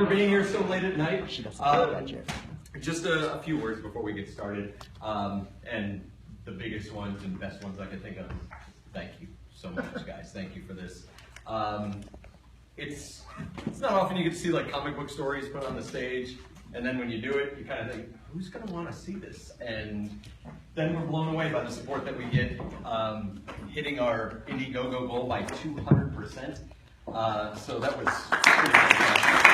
for being here so late at night. Just a few words before we get started. And the biggest ones and best ones I can think of. Thank you so much, guys. Thank you for this. It's not often you get to see like comic book stories put on the stage, and then when you do it, you kind of think, who's going to want to see this? And then we're blown away by the support that we get, hitting our Indiegogo goal by 200%. So that was pretty fantastic.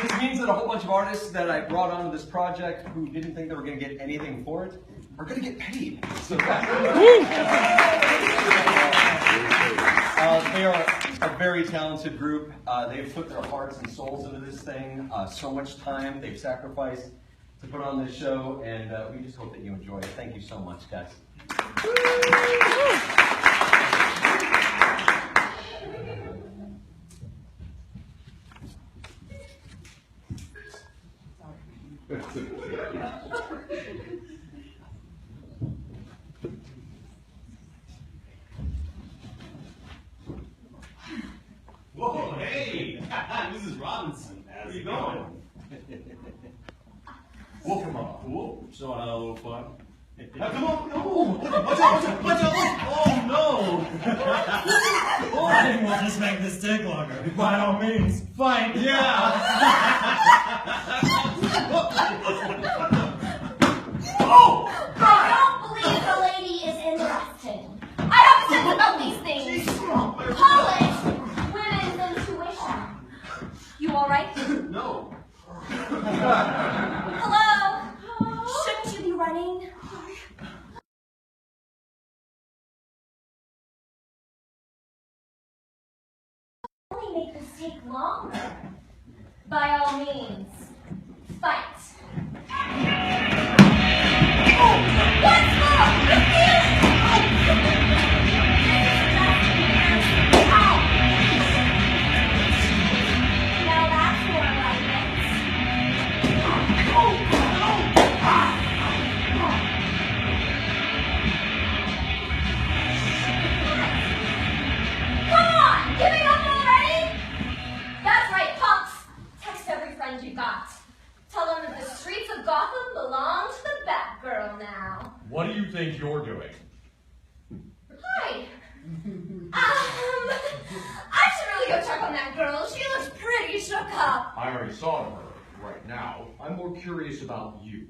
This means that a whole bunch of artists that I brought onto this project who didn't think they were going to get anything for it are going to get paid. So they are a very talented group. They've put their hearts and souls into this thing. So much time they've sacrificed to put on this show, and we just hope that you enjoy it. Thank you so much, guys. Whoa, hey! Mrs. Robinson, how's it going? Whoa, come on. Whoa, showing out a little fun. Come on, no! Watch out! Oh, no! I think we'll just make this take longer. By all means, fight! Yeah! Oh! I don't believe the lady is interested. I have to think about these things. College, women's intuition. You all right? No. Hello? Shouldn't you be running? Only make this take longer. By all means, fight. What's wrong? Now that's more like it. Come on! Giving up already? That's right, Pops. Text every friend you got. Tell them that the streets of Gotham belong to the Batgirl now. What do you think you're doing? Hi. I should really go check on that girl. She looks pretty shook up. I already saw her. Right now, I'm more curious about you.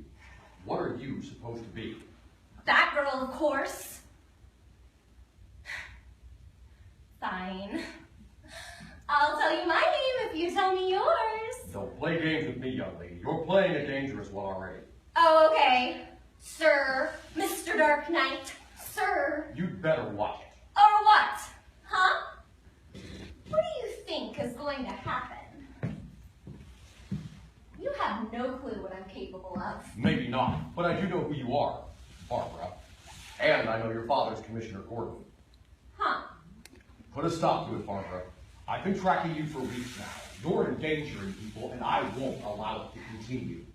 What are you supposed to be? Batgirl, of course. Fine. I'll tell you my name if you tell me yours. Don't play games with me, young lady. You're playing a dangerous one already. Oh, okay. Sir, Mr. Dark Knight, sir. You'd better watch it. Or what? Huh? What do you think is going to happen? You have no clue what I'm capable of. Maybe not, but I do know who you are, Barbara. And I know your father's Commissioner Gordon. Huh? Put a stop to it, Barbara. I've been tracking you for weeks now. You're endangering people, and I won't allow it to continue.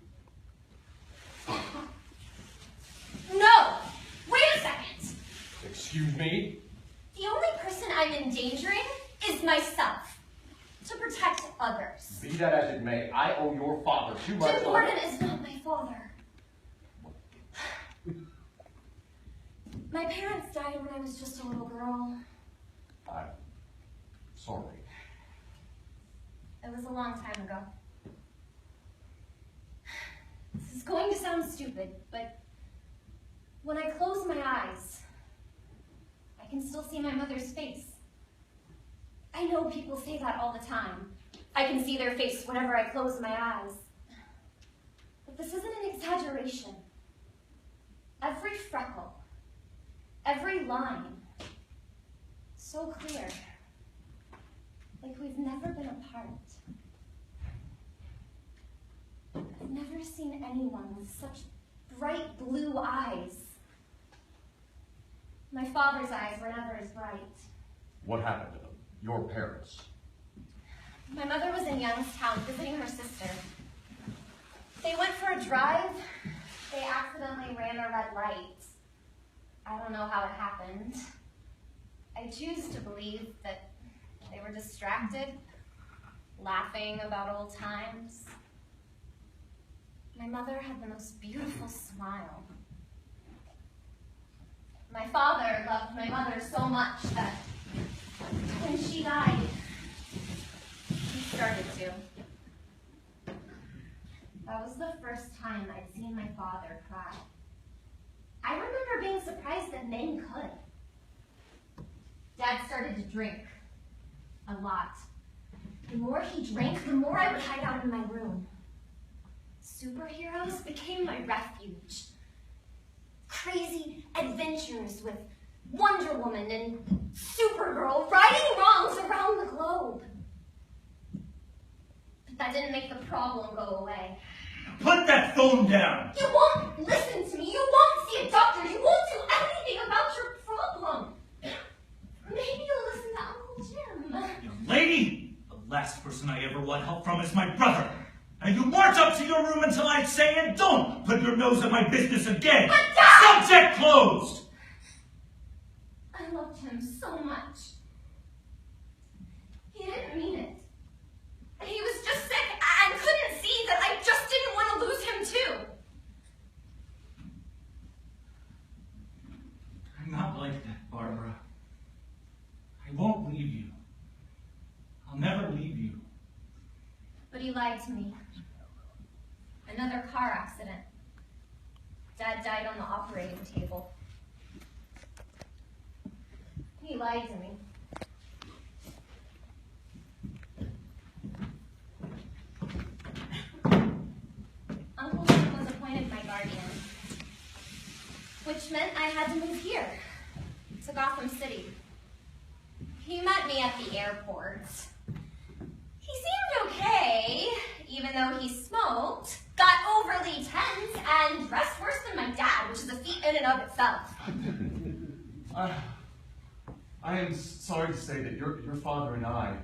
No! Wait a second! Excuse me? The only person I'm endangering is myself. To protect others. Be that as it may, I owe your father too much. Jim Gordon is not my father. My parents died when I was just a little girl. I'm sorry. It was a long time ago. This is going to sound stupid, but when I close my eyes, I can still see my mother's face. I know people say that all the time. I can see their face whenever I close my eyes. But this isn't an exaggeration. Every freckle, every line, so clear. Like we've never been apart. I've never seen anyone with such bright blue eyes. My father's eyes were never as bright. What happened to them? Your parents? My mother was in Youngstown visiting her sister. They went for a drive. They accidentally ran a red light. I don't know how it happened. I choose to believe that They were distracted, laughing about old times. My mother had the most beautiful smile. My father loved my mother so much that when she died, he started to. That was the first time I'd seen my father cry. I remember being surprised that men could. Dad started to drink. A lot. The more he drank, the more I would hide out in my room. Superheroes became my refuge. Crazy adventures with Wonder Woman and Supergirl righting wrongs around the globe. But that didn't make the problem go away. Put that phone down! You won't listen to me. You won't see a doctor. You won't do anything about your problem. Maybe you'll listen to Uncle Jim. Young lady, the last person I ever want help from is my brother. And you march up to your room until I say and don't put your nose in my business again. But Dad! Subject closed! I loved him so much. He didn't mean it. He was just sick and couldn't see that I just didn't want to lose him too. I'm not like that, Barbara. I won't leave you. I'll never leave you. But he lied to me. Another car accident. Dad died on the operating table. He lied to me. Uncle Jim was appointed my guardian, which meant I had to move here, to Gotham City. He met me at the airport. He seemed okay, even though he smoked, got overly tense, and dressed worse than my dad, which is a feat in and of itself. I am sorry to say that your father and I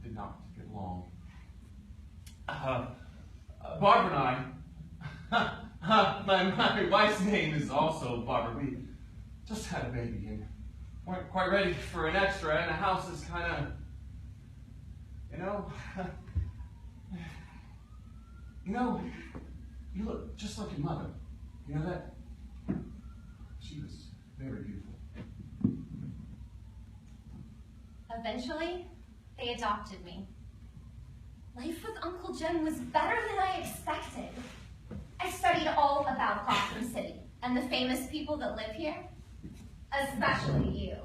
did not get along. Barbara and I, my wife's name is also Barbara. We just had a baby and weren't quite ready for an extra, and the house is kind of, you look just like your mother. You know that? She was very beautiful. Eventually, they adopted me. Life with Uncle Jim was better than I expected. I studied all about Gotham City and the famous people that live here, especially you.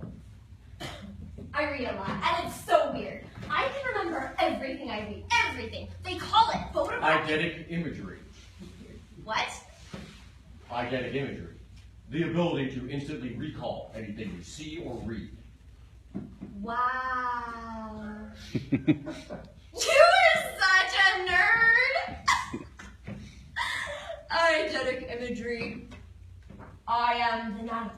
I read a lot, and it's so weird. I can remember everything I read, everything. They call it photographic. Eidetic imagery. What? Eidetic imagery. The ability to instantly recall anything you see or read. Wow. You're such a nerd! Eidetic imagery. I am the night.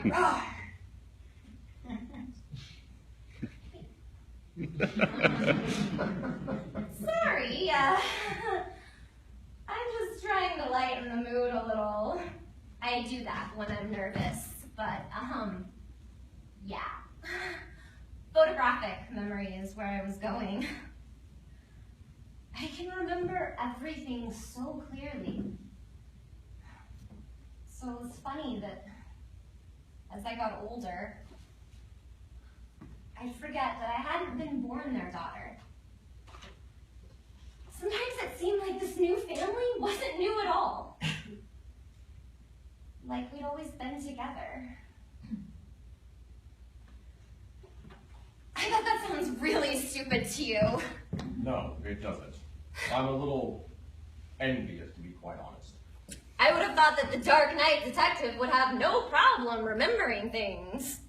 Roar. Sorry, I'm just trying to lighten the mood a little. I do that when I'm nervous, but, yeah. Photographic memory is where I was going. I can remember everything so clearly. So it's funny that as I got older, I'd forget that I hadn't been born their daughter. Sometimes it seemed like this new family wasn't new at all. Like we'd always been together. I bet that sounds really stupid to you. No, it doesn't. I'm a little envious, to be quite honest. I would have thought that the Dark Knight detective would have no problem remembering things.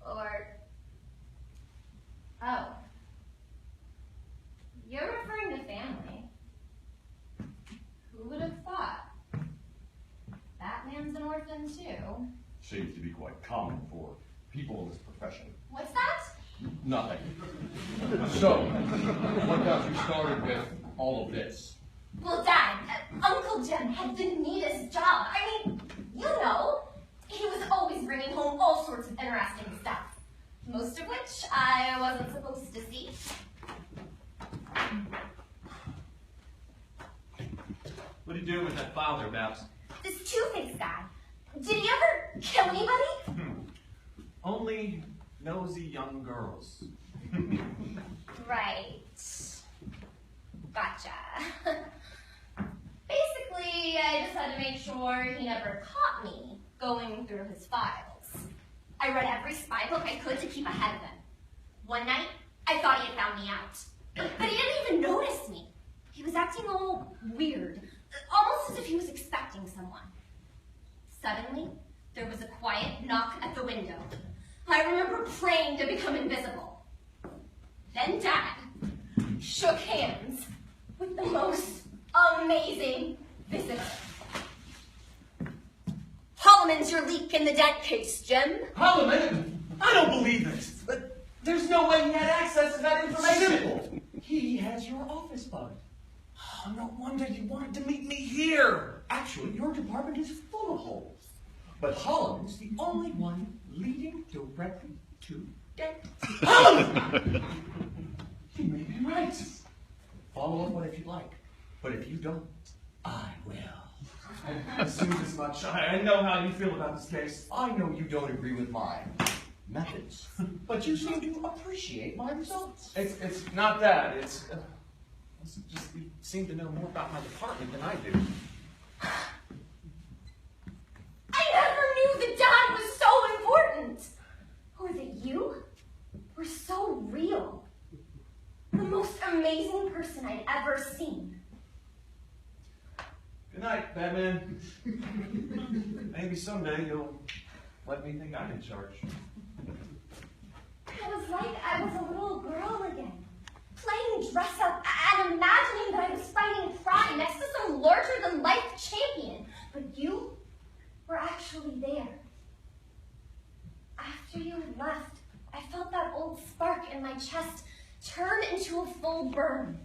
Or... oh. You're referring to family. Who would have thought? Batman's an orphan too. Seems to be quite common for people in this profession. What's that? Nothing. So, what got you started with all of this? Well, Dad, Uncle Jim had the neatest job. I mean, You know, he was always bringing home all sorts of interesting stuff, most of which I wasn't supposed to see. What are you doing with that file there, Babs? This Two-Face guy, did he ever kill anybody? Only nosy young girls. Right. Gotcha. Basically, I just had to make sure he never caught me going through his files. I read every spy book I could to keep ahead of him. One night, I thought he had found me out. But he didn't even notice me. He was acting all weird, almost as if he was expecting someone. Suddenly, there was a quiet knock at the window. I remember praying to become invisible. Then Dad shook hands with the most amazing visitor. Holloman's your leak in the dent case, Jim. Holloman? I don't believe it. But there's no way he had access to that information. Simple. He has your office bug. Oh, no wonder you wanted to meet me here. Actually, your department is full of holes. But Holland's the only one leading directly to death. Holland! You may be right. Follow up on it if you'd like. But if you don't, I will. I assumed as much. I know how you feel about this case. I know you don't agree with my methods, but you seem to appreciate my results. It's not that. It's just you seem to know more about my department than I do. I never knew that Dad was so important. Or that you were so real. The most amazing person I'd ever seen. Good night, Batman. Maybe someday you'll let me think I'm in charge. It was like I was a little girl again, playing dress up and imagining that I was fighting crime next to some larger-than-life champion. But you were actually there. After you had left, I felt that old spark in my chest turn into a full burn.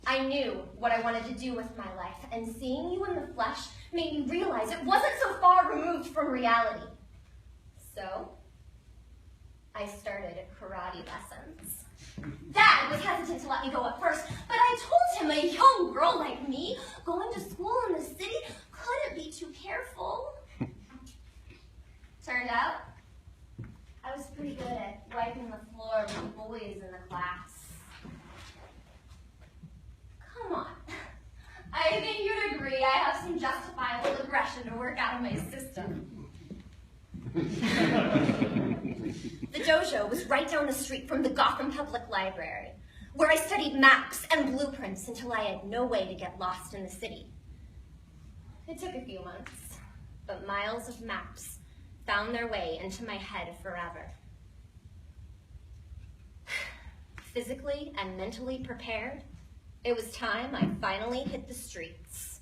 I knew what I wanted to do with my life, and seeing you in the flesh made me realize it wasn't so far removed from reality. So, I started karate lessons. Dad was hesitant to let me go at first, but I told him a young girl like me going to school in the city couldn't be too careful. Turned out, I was pretty good at wiping the floor with the boys in the class. Come on. I think you'd agree I have some justifiable aggression to work out of my system. The dojo was right down the street from the Gotham Public Library, where I studied maps and blueprints until I had no way to get lost in the city. It took a few months, but miles of maps found their way into my head forever. Physically and mentally prepared, it was time I finally hit the streets.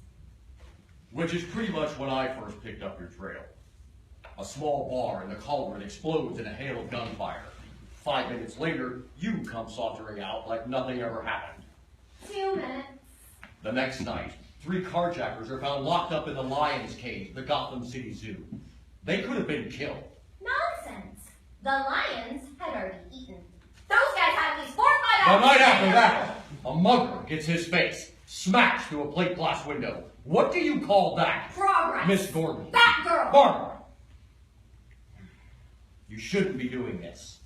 Which is pretty much when I first picked up your trail. A small bar in the cauldron explodes in a hail of gunfire. 5 minutes later, you come sauntering out like nothing ever happened. 2 minutes. The next night, 3 carjackers are found locked up in the lion's cage at the Gotham City Zoo. They could have been killed. Nonsense. The lions had already eaten. Those guys had at least 4 or 5 The hours. night after that, a mugger gets his face smashed through a plate glass window. What do you call that? Progress. Miss Gordon. Batgirl. Barbara. You shouldn't be doing this.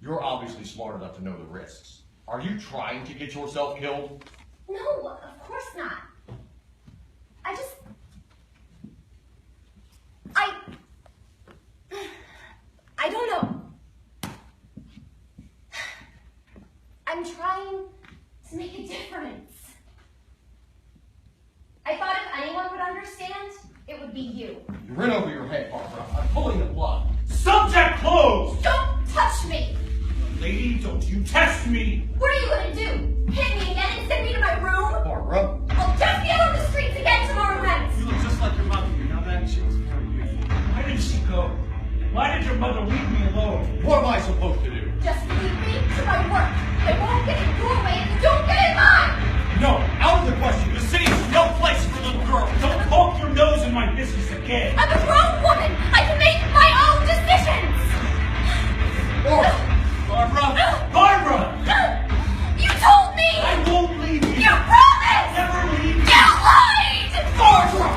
You're obviously smart enough to know the risks. Are you trying to get yourself killed? No, of course not. I don't know. I'm trying to make a difference. I thought if anyone would understand, it would be you. You're in over your head, Barbara. I'm pulling the plug. Subject closed! Don't touch me! Lady, don't you test me! What are you going to do? Hit me again and send me to my room? Barbara. I'll just get on the streets again tomorrow night! You look just like your mother. Now that she was very beautiful. Why did she go? Why did your mother leave me alone? What am I supposed to do? Just leave me to my work. I won't get in your way if you don't get in mine! No, out of the question. The city's no place for little girls. Don't poke your nose in into my business again. I'm a grown woman. I can make my own decisions. Barbara! Barbara! You told me. I won't leave you. You promised. Never leave you. You lied. Barbara!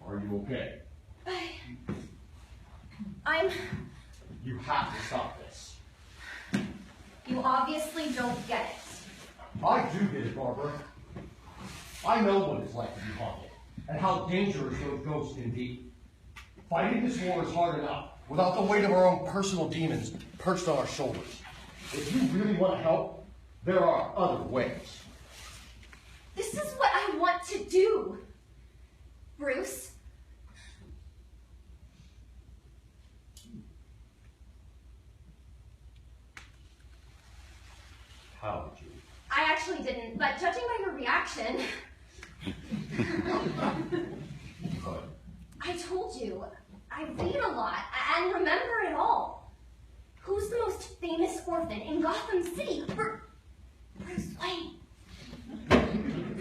Are you okay? I'm... You have to stop this. You obviously don't get it. I do get it, Barbara. I know what it's like to be haunted, and how dangerous those ghosts can be. Fighting this war is hard enough, without the weight of our own personal demons perched on our shoulders. If you really want to help, there are other ways. This is what I want to do, Bruce. How did you? I actually didn't, but judging by your reaction, But I told you, I read a lot and remember it all. Who's the most famous orphan in Gotham City? Bruce Wayne.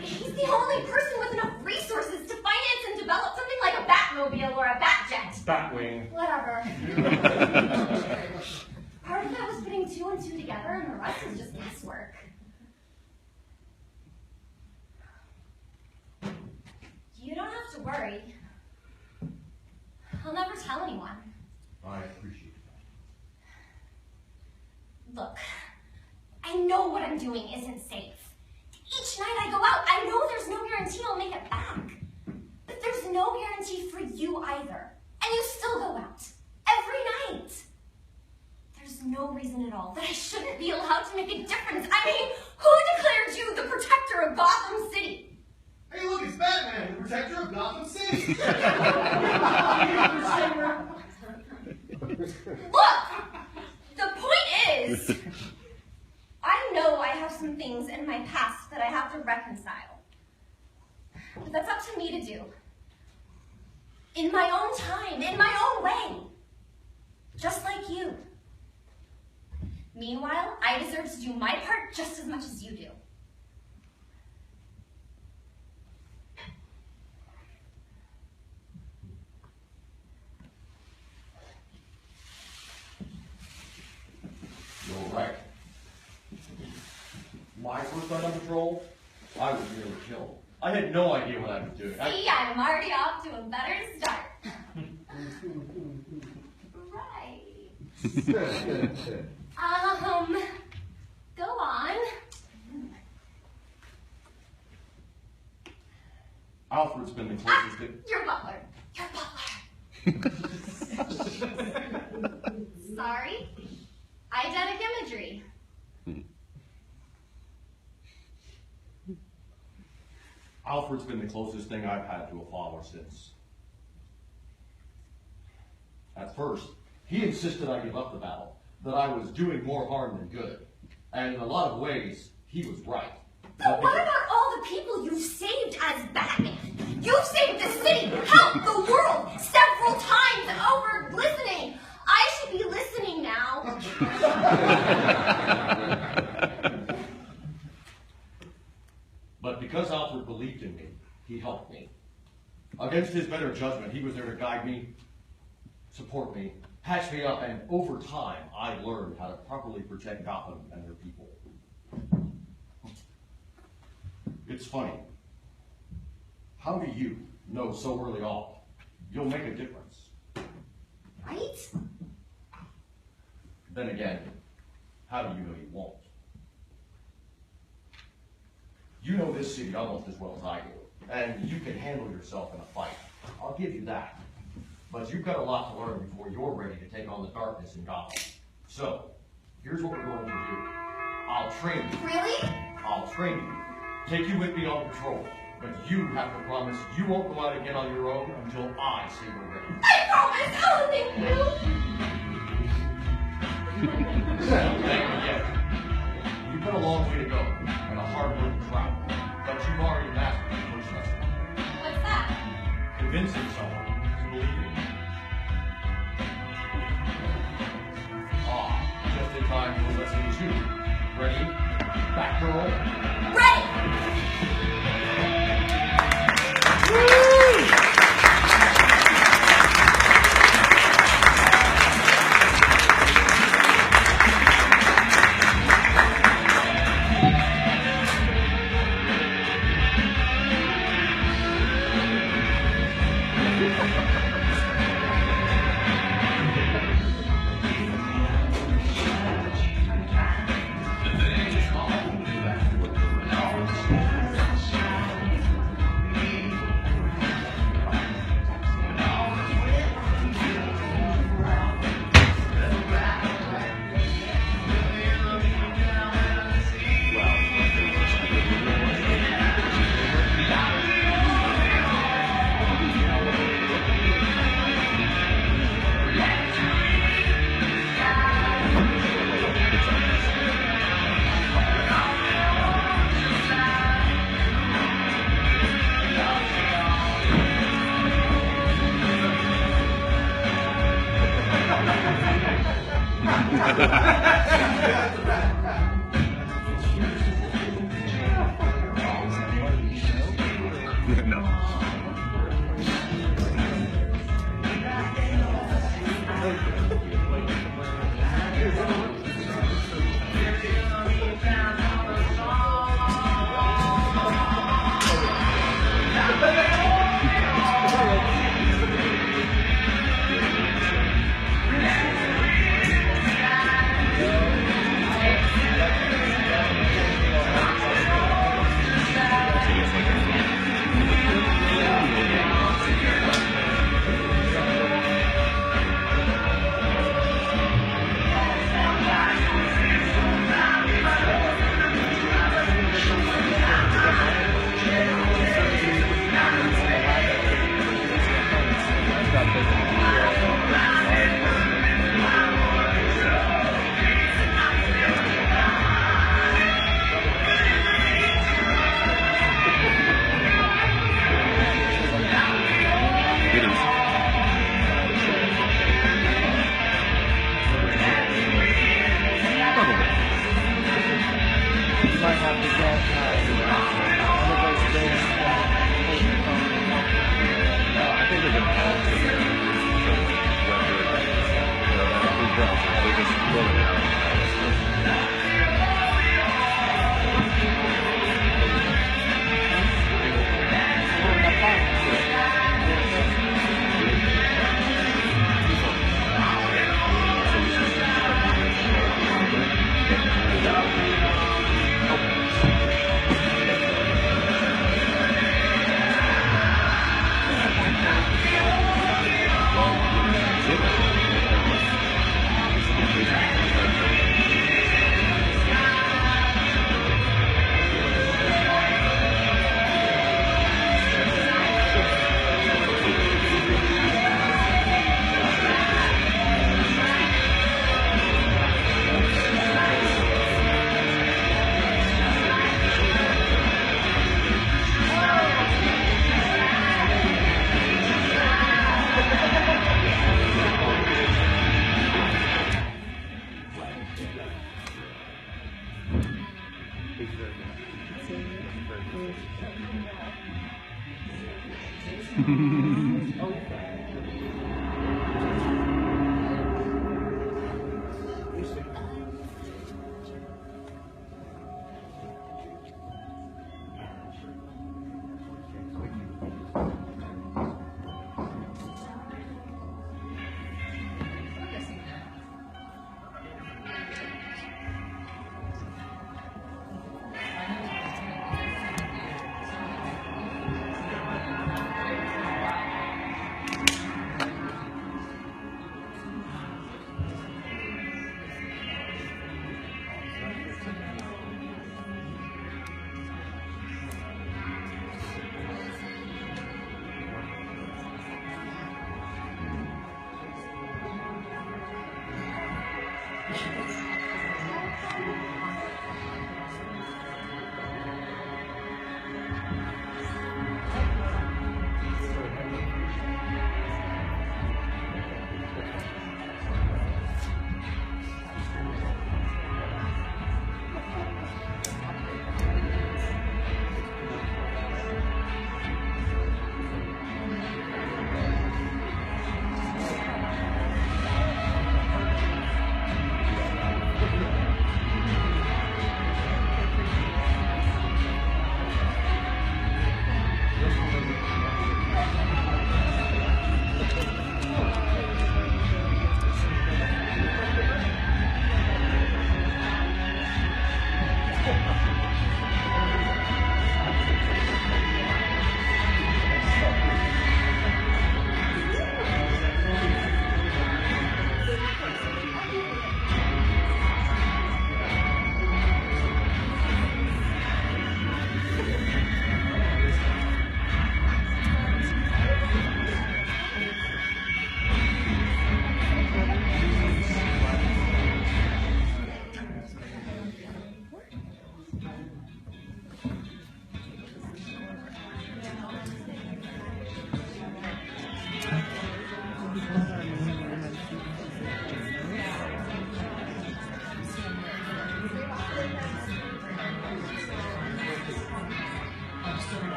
He's the only person with enough resources to finance and develop something like a Batmobile or a Batjet. Batwing. Whatever. Part of it was putting two and two together, and the rest is just guesswork. You don't have to worry. I'll never tell anyone. I appreciate that. Look, I know what I'm doing isn't safe. Each night I go out, I know there's no guarantee I'll make it back. But there's no guarantee for you either. And you still go out. Every night. There's no reason at all that I shouldn't be allowed to make a difference. I mean, who declared you the protector of Gotham City? Hey, look, it's Batman, the protector of Gotham City. Look, the point is, I know I have some things in my past that I have to reconcile. But that's up to me to do. In my own time, in my own way. Just like you. Meanwhile, I deserve to do my part just as much as you do. You're right. My first night on patrol, I was nearly killed. I had no idea what I was doing. See, I'm already off to a better start. Right. Go on. Alfred's been the closest to... Your butler. Your butler. Sorry. Eidetic imagery. Alfred's been the closest thing I've had to a father since. At first, he insisted I give up the battle, that I was doing more harm than good. And in a lot of ways, he was right. But what about all the people you've saved as Batman? You've saved the city, helped the world, several times over. Listening. I should be listening now. But because Alfred believed in me, he helped me. Against his better judgment, he was there to guide me, support me, patch me up, and over time, I learned how to properly protect Gotham and their people. It's funny. How do you know so early on you'll make a difference? Right? Then again, how do you know you won't? You know this city almost as well as I do, and you can handle yourself in a fight. I'll give you that. But you've got a lot to learn before you're ready to take on the darkness in Gotham. So, here's what we're going to do. I'll train you. Really? I'll train you. Take you with me on patrol. But you have to promise you won't go out again on your own until I say you're ready. I promise. Oh, thank you. Thank you yet. You've got a long way to go and a hard work to travel. But you've already mastered the first lesson. What's that? Convincing someone to believe in you. Ah, just in time 2. Ready? Batgirl. Ready!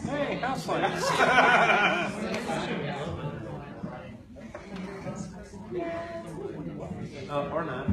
Hey, house lights. Oh, or not.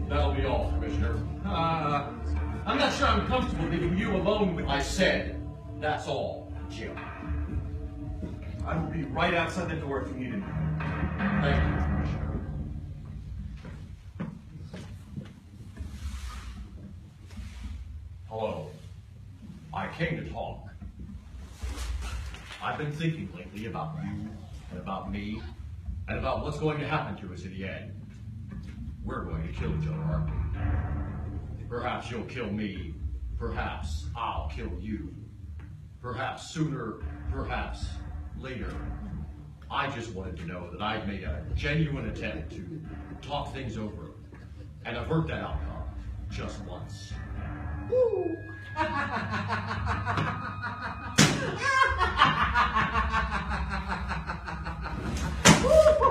That'll be all, Commissioner. I'm not sure I'm comfortable leaving you alone with... I said, that's all, Jim. I will be right outside the door if you need it. Thank you, Commissioner. Hello. I came to talk. I've been thinking lately about you and about me and about what's going to happen to us in the end. We're going to kill each other, aren't we? Perhaps you'll kill me. Perhaps I'll kill you. Perhaps sooner, perhaps later. I just wanted to know that I'd made a genuine attempt to talk things over and avert that outcome just once. Woo!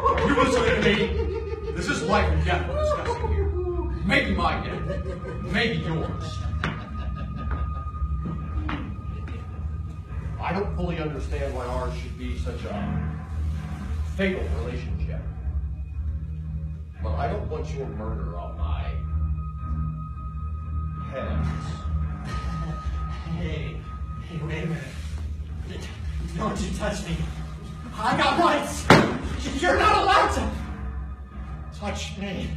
Are you listening to me? This is life and death we're discussing here. Maybe my death, maybe yours. I don't fully understand why ours should be such a fatal relationship. But I don't want your murder on my hands. Hey, wait a minute. Don't you touch me. I got rights. You're not allowed to touch me.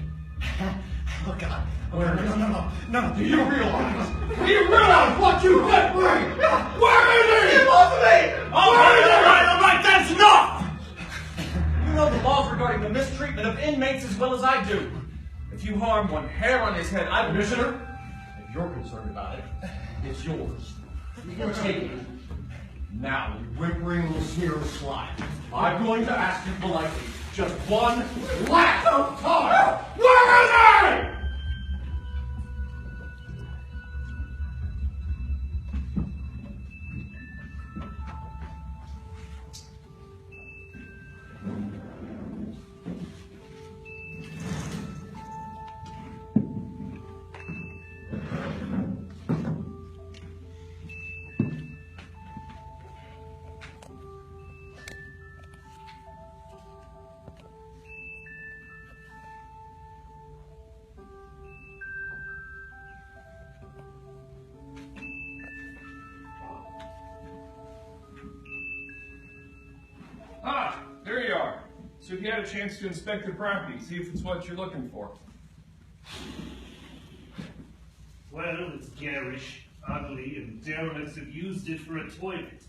Oh, God. No. Do you realize what you did, Ray? Where is he? Get off of me! All right, that's enough! You know the laws regarding the mistreatment of inmates as well as I do. If you harm one hair on his head, I will... Commissioner, if you're concerned about it, it's yours. You can take it. Now, you whimpering little smear of slime, I'm going to ask you politely, just one last time. Where is he? Ah, there you are. So if you had a chance to inspect the property, see if it's what you're looking for. Well, it's garish, ugly, and derelicts have used it for a toilet.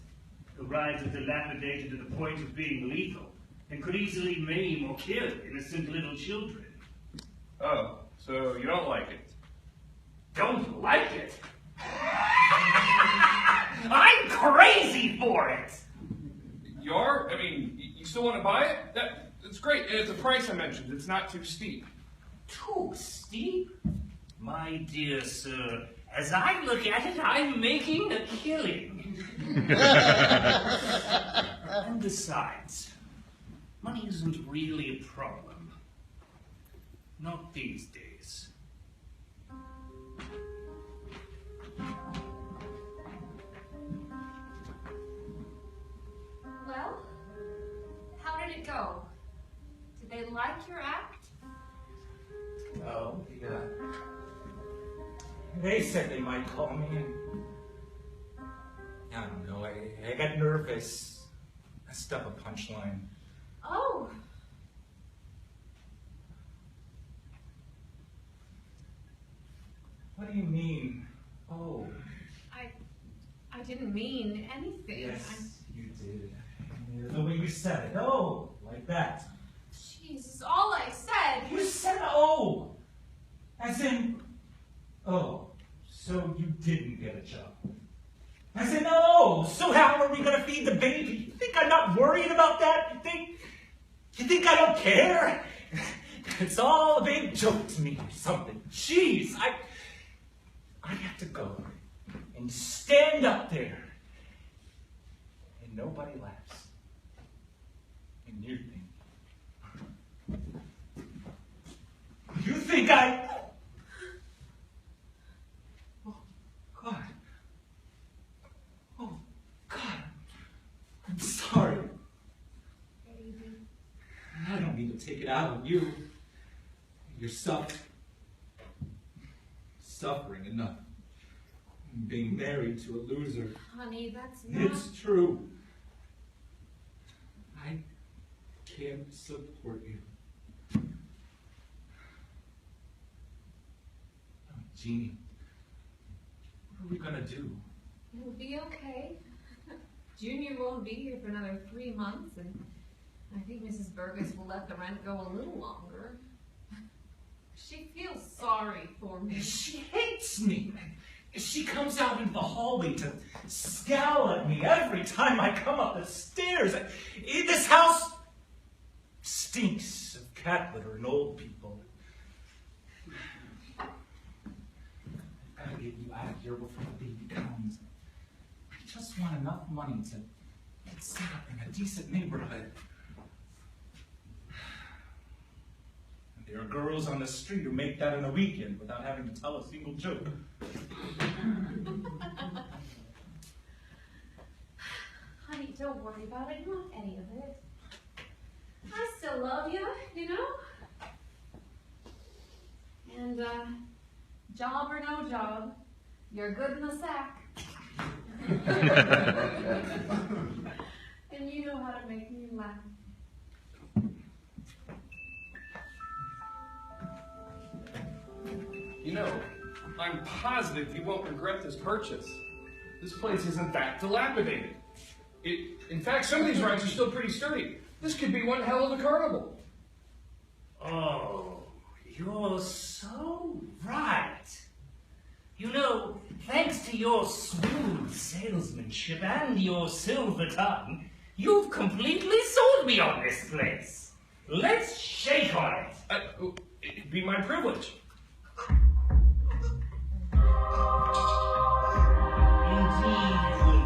The rides are dilapidated to the point of being lethal, and could easily maim or kill innocent little children. Oh, so you don't like it? Don't like it? I'm crazy for it! You are? I mean, you still want to buy it? That's great. And at the price I mentioned, it's not too steep. Too steep? My dear sir, as I look at it, I'm making a killing. And besides, money isn't really a problem. Not these days. Well, how did it go? Did they like your act? Oh, yeah. They said they might call me, and I don't know. I got nervous. I stuck a punchline. Oh, What do you mean? Oh, I didn't mean anything. yes, you did. The way you said it. Oh, like that. Jesus, all I said. You said oh, as in oh. So you didn't get a job. I said no. So how are we gonna feed the baby? You think I'm not worried about that? You think I don't care? It's all a big joke to me or something. Jeez, I have to go and stand up there, and nobody laughs. And you think I? Oh God. Oh God. I'm sorry. Baby. I don't mean to take it out on you. You're suffering enough. Being married to a loser. Honey, that's not... It's true. I can't support you. Oh, Jeannie, what are we gonna do? It'll be okay. Junior won't be here for another 3 months, and I think Mrs. Burgess will let the rent go a little longer. She feels sorry for me. She hates me. She comes out into the hallway to scowl at me every time I come up the stairs. This house stinks of cat litter and old people. I've got to get you out of here before the baby comes. I just want enough money to get set up in a decent neighborhood. There are girls on the street who make that in a weekend without having to tell a single joke. Honey, don't worry about it. You want any of it. I still love you, you know? And, job or no job, you're good in the sack. And you know how to make me laugh. You know, I'm positive you won't regret this purchase. This place isn't that dilapidated. In fact, some of these rides are still pretty sturdy. This could be one hell of a carnival. Oh, you're so right. You know, thanks to your smooth salesmanship and your silver tongue, you've completely sold me on this place. Let's shake on it. It'd be my privilege. Indeed, it will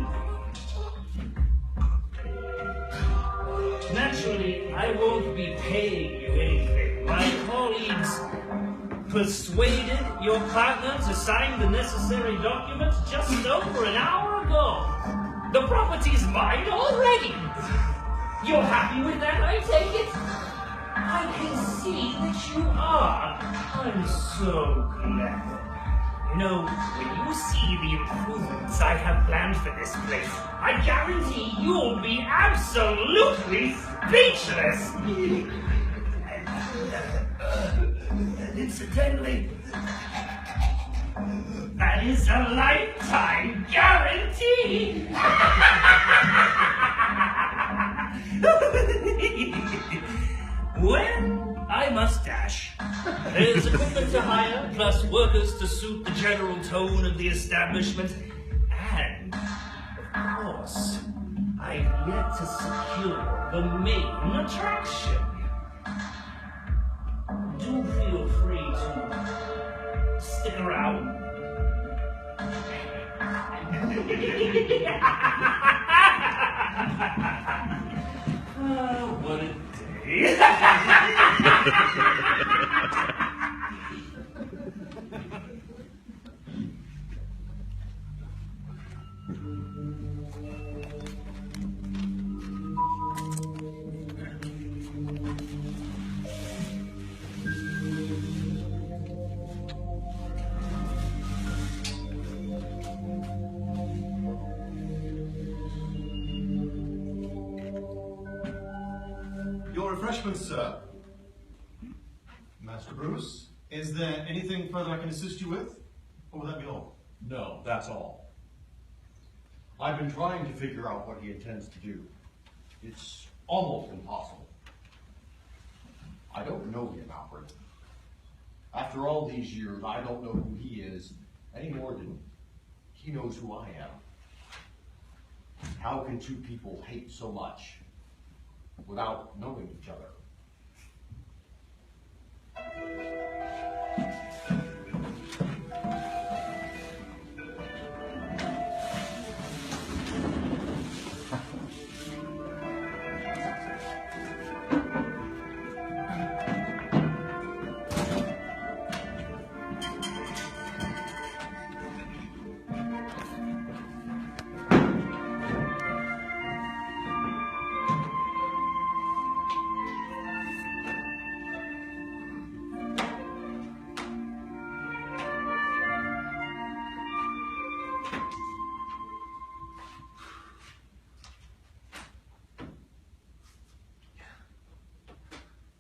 be. Naturally, I won't be paying you anything. My colleagues persuaded your partner to sign the necessary documents just over an hour ago. The property's mine already. You're happy with that, I take it? I can see that you are. I'm so glad. You know, when you see the improvements I have planned for this place, I guarantee you'll be absolutely speechless. Incidentally, that is a lifetime guarantee. Well, I must dash. There's equipment to hire, plus workers to suit the general tone of the establishment. And, of course, I've yet to secure the main attraction. Do feel free to stick around. What a day. Your refreshments, sir. Master Bruce, is there anything further I can assist you with? Or will that be all? No, that's all. I've been trying to figure out what he intends to do. It's almost impossible. I don't know him, Alfred. After all these years, I don't know who he is any more than he knows who I am. How can two people hate so much without knowing each other?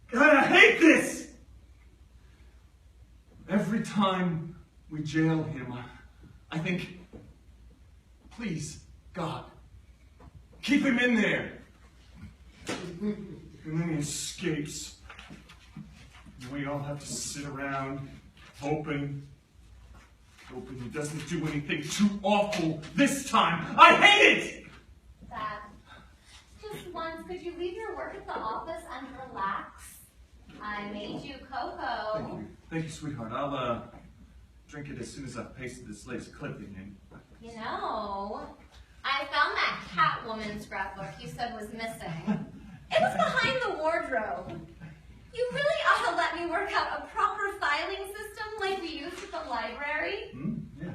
God, I hate this! Every time we jail him, I think, please, God, Keep him in there. And then he escapes. And we all have to sit around hoping he doesn't do anything too awful this time. I hate it! Dad, just once, could you leave your work at the office and relax? I made you cocoa. Thank you, sweetheart. I'll drink it as soon as I've pasted this latest clipping in. You know, I found that Catwoman scrapbook you said was missing. It was behind the wardrobe. You really ought to let me work out a proper filing system like we used at the library. Yeah.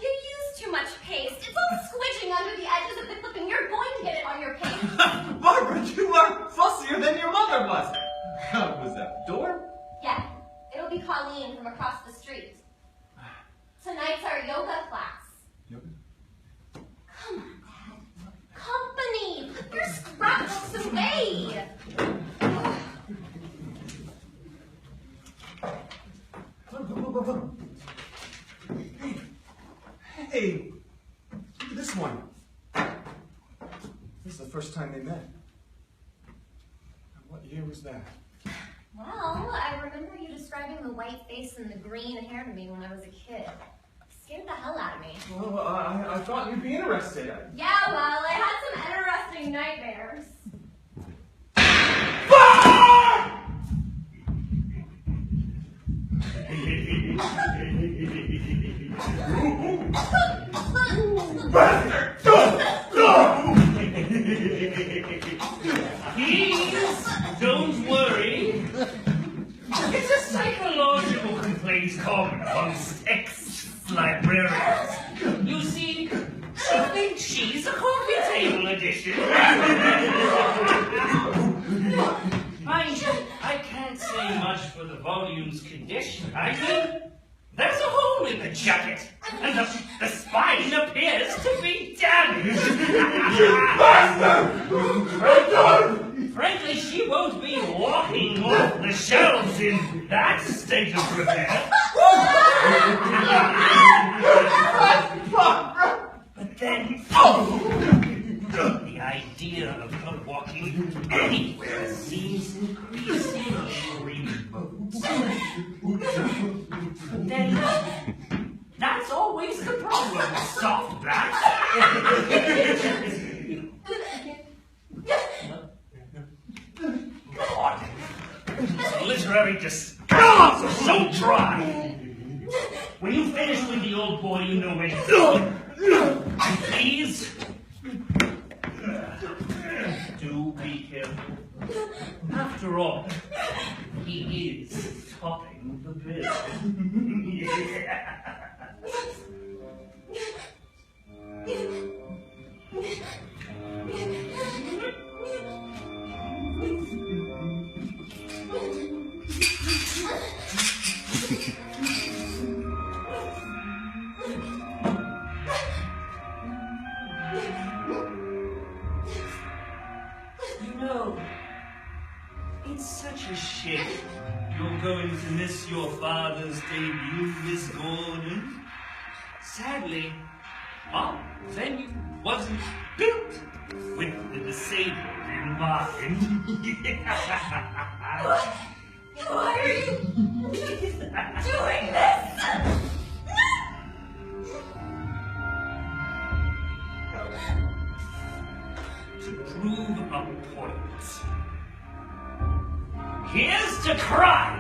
You use too much paste. It's all squidging under the edges of the clipping. You're going to get it on your page. Barbara, you are fussier than your mother was. Was that the door? Yeah, it'll be Colleen from across the street. Tonight's our yoga class. Yoga? Come on, Dad. Company! Put your scrapbooks away! Hey, look at this one. This is the first time they met. What year was that? Well, I remember you describing the white face and the green hair to me when I was a kid. It scared the hell out of me. Well, I thought you'd be interested. Yeah, well, I had some interesting nightmares. Please, don't worry. It's a psychological complaint common amongst ex-librarians. You see, I think she's a coffee table edition. Mind you, I can't say much for the volume's condition. I mean, there's a hole in the jacket, and the spine appears to be damaged. Frankly, she won't be walking off the shelves in that state of repair. But then, the idea of her walking anywhere seems increasingly remote. But then, that's always the problem with soft backs. God, it's literary disgust, so don't try. When you finish with the old boy, you know where to go. And please, do be careful. After all, he is topping the bill. Yeah. You know, it's such a shame you're going to miss your father's debut, Miss Gordon. Sadly, our venue wasn't built with the disabled in mind. Why are you doing this? To prove a point, here's to crime!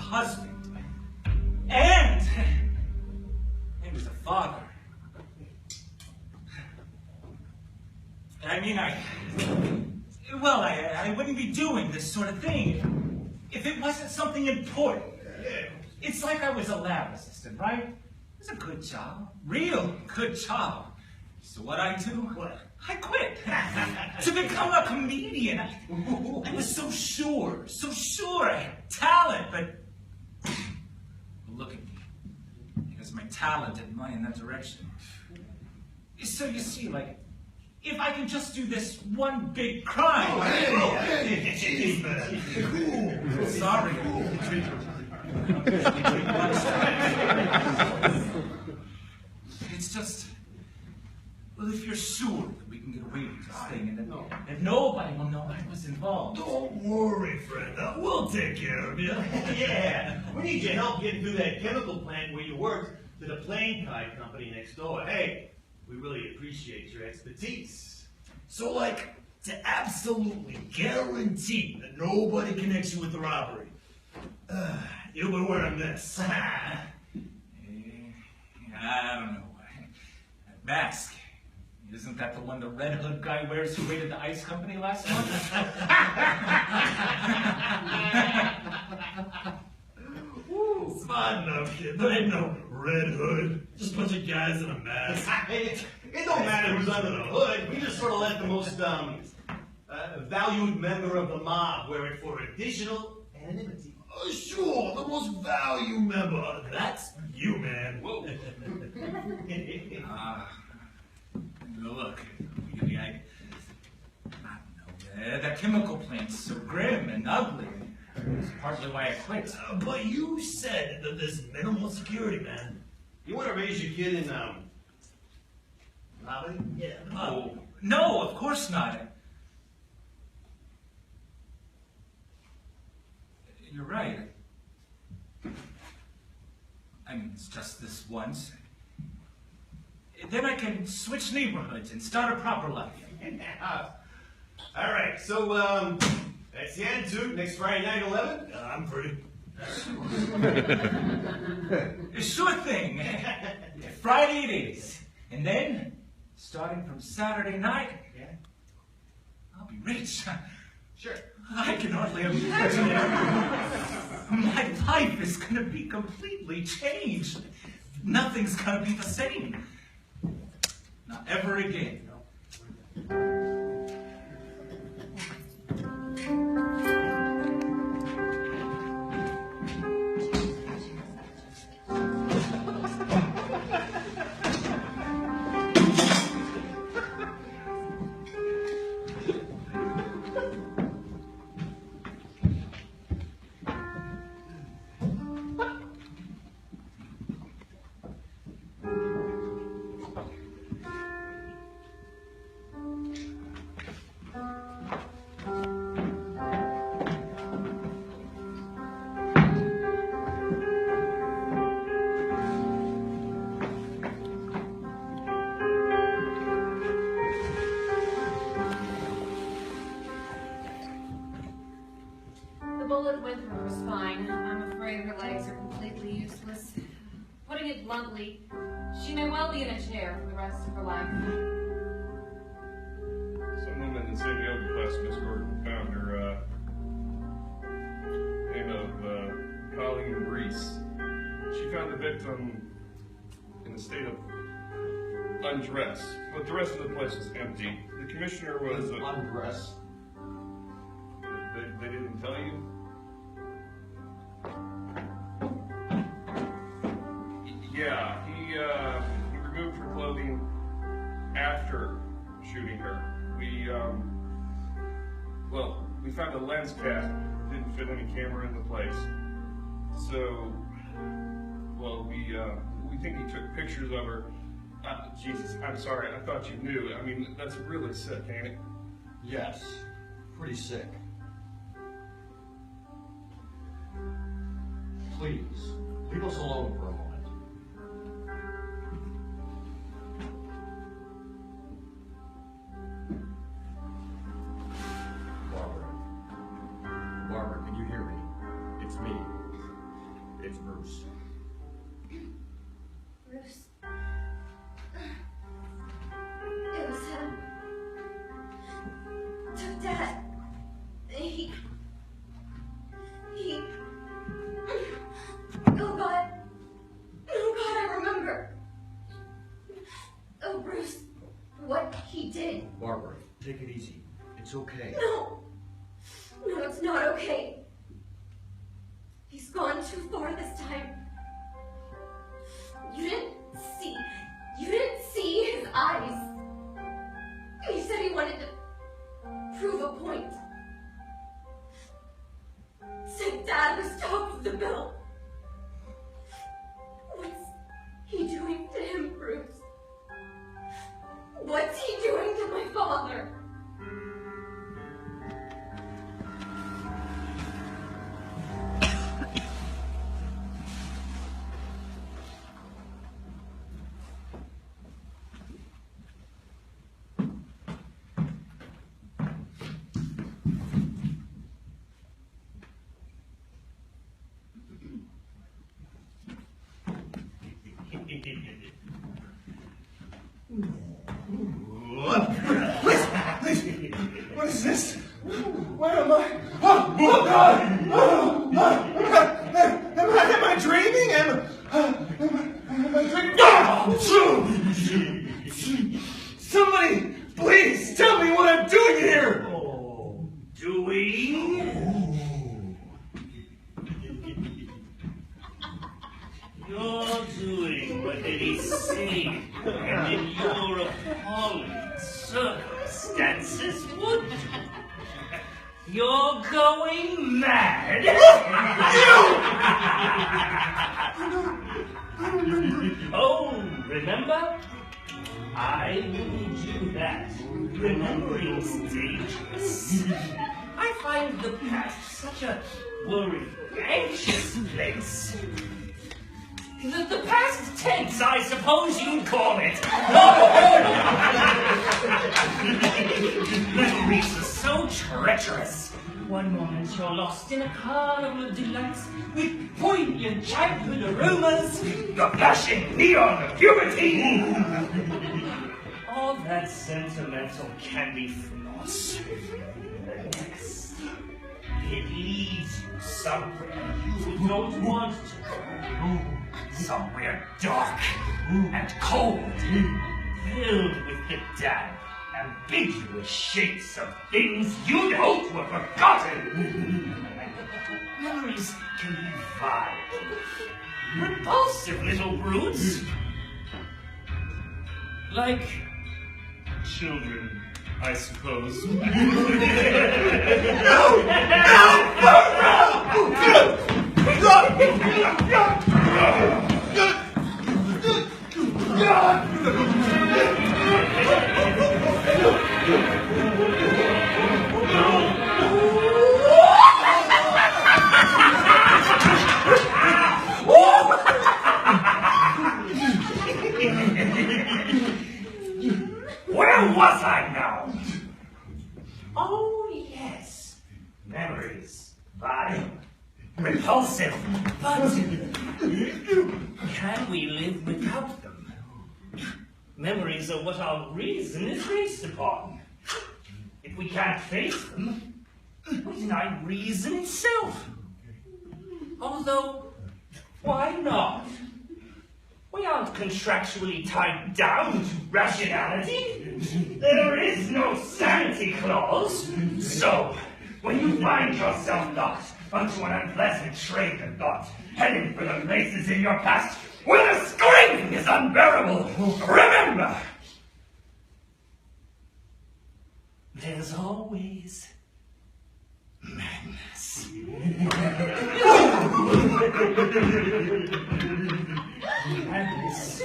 husband. And he was a father. I mean, I wouldn't be doing this sort of thing if it wasn't something important. It's like I was a lab assistant, right? It was a good job, real good job. So what I do? What? I quit to become a comedian. I was so sure I had talent, but look at me. Because my talent didn't lie in that direction. So you see, like, if I can just do this one big crime. Sorry. It's just, well, if you're sure that we can get away with this thing and that nobody will know I was involved. Don't worry, friend. We'll take care of you. Yeah, we need your help getting through that chemical plant where you worked to the plane kite company next door. Hey, we really appreciate your expertise. So, like, to absolutely guarantee that nobody connects you with the robbery, you'll be wearing this. I don't know. That mask. Isn't that the one the Red Hood guy wears who raided the ice company last month? Smart enough, kid. There ain't no Red Hood. Just a bunch of guys in a mask. It don't matter who's under the hood. We just sort of let the most valued member of the mob wear it for additional anonymity. Sure, the most valued member. That's you, man. Whoa. Look, really, I don't know. The chemical plant's so grim and ugly. It's partly why I quit. But you said that there's minimal security, man. You want to raise your kid in, poverty? Yeah. No, of course not. You're right. I mean, it's just this once. Then I can switch neighborhoods and start a proper life. All right, so, that's the attitude. Next Friday night, 11? I'm free. Sure thing. Friday it is. And then, starting from Saturday night, I'll be rich. Sure. I can hardly imagine it. My life is going to be completely changed. Nothing's going to be the same. Not ever again. Bullet went through her spine. I'm afraid her legs are completely useless. Putting it bluntly, she may well be in a chair for the rest of her life. Some woman in the same yoga class, Miss Gordon, found her, name of Colleen Reese. She found the victim in a state of undress, but the rest of the place was empty. The commissioner was... Undress? They didn't tell you? Yeah, he removed her clothing after shooting her. We found a lens cap. Didn't fit any camera in the place. So, we think he took pictures of her. Jesus, I'm sorry, I thought you knew. I mean, that's really sick, ain't it? Yes. Pretty sick. Please, leave us alone for a moment. Barbara, can you hear me? It's me. It's Bruce. Bruce. It was him. Took Dad. He... Oh God. Oh God, I remember. Oh, Bruce. What he did. Barbara, take it easy. It's okay. No. No, it's not okay. He's gone too far this time. You didn't see his eyes. He said he wanted to prove a point. Said Dad was top of the bill. What's he doing to him, Bruce? What's he doing to my father? What is this? Where am I? Oh God! Am I dreaming? Am I dreaming? Somebody, please tell me what I'm doing here! Doing? You're doing what it is saying, and in your appalling circumstances would do. You're going mad. Oh, remember? I wouldn't do that. Remembering's dangerous. I find the past such a worried, anxious place. The past tense, I suppose you'd call it. Memories are so treacherous. One moment you're lost in a carnival of delights with poignant childhood aromas, the flashing neon of puberty. All that sentimental candy floss. Next, it leads you somewhere you don't want to go. Somewhere dark and cold, filled with the damp, ambiguous shapes of things you'd hoped were forgotten. Memories can be vile, repulsive little brutes. Like children, I suppose. Where was I now? Oh, yes. Memories. Vile. Repulsive. But can we live without them? Memories are what our reason is based upon. If we can't face them, we deny reason itself. Although, why not? We aren't contractually tied down to rationality. There is no sanity clause. So, when you find yourself locked onto an unpleasant train of thought, heading for the places in your past where the screaming is unbearable, remember, there's always madness. Madness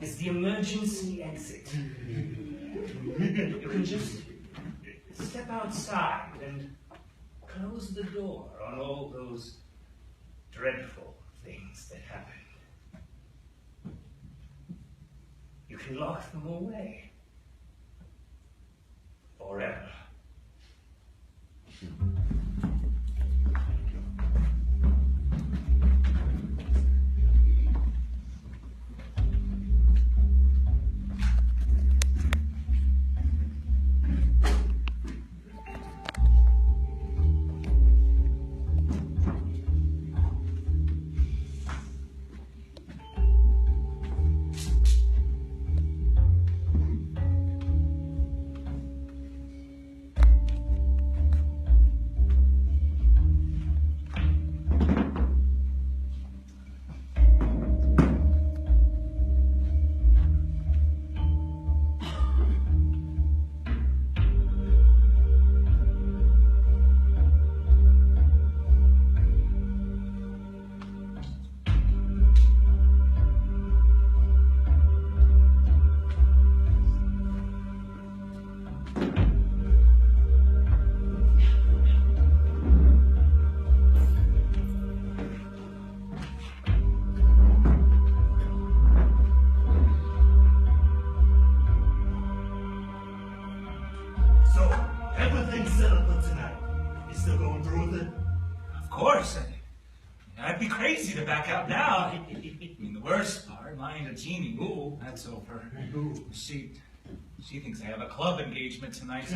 is the emergency exit. You can just step outside and close the door on all those dreadful things that happened. You can lock them away forever. Of course. I'd be crazy to back out now. I mean, the worst part, lying to Jeannie, ooh, that's over. She thinks I have a club engagement tonight.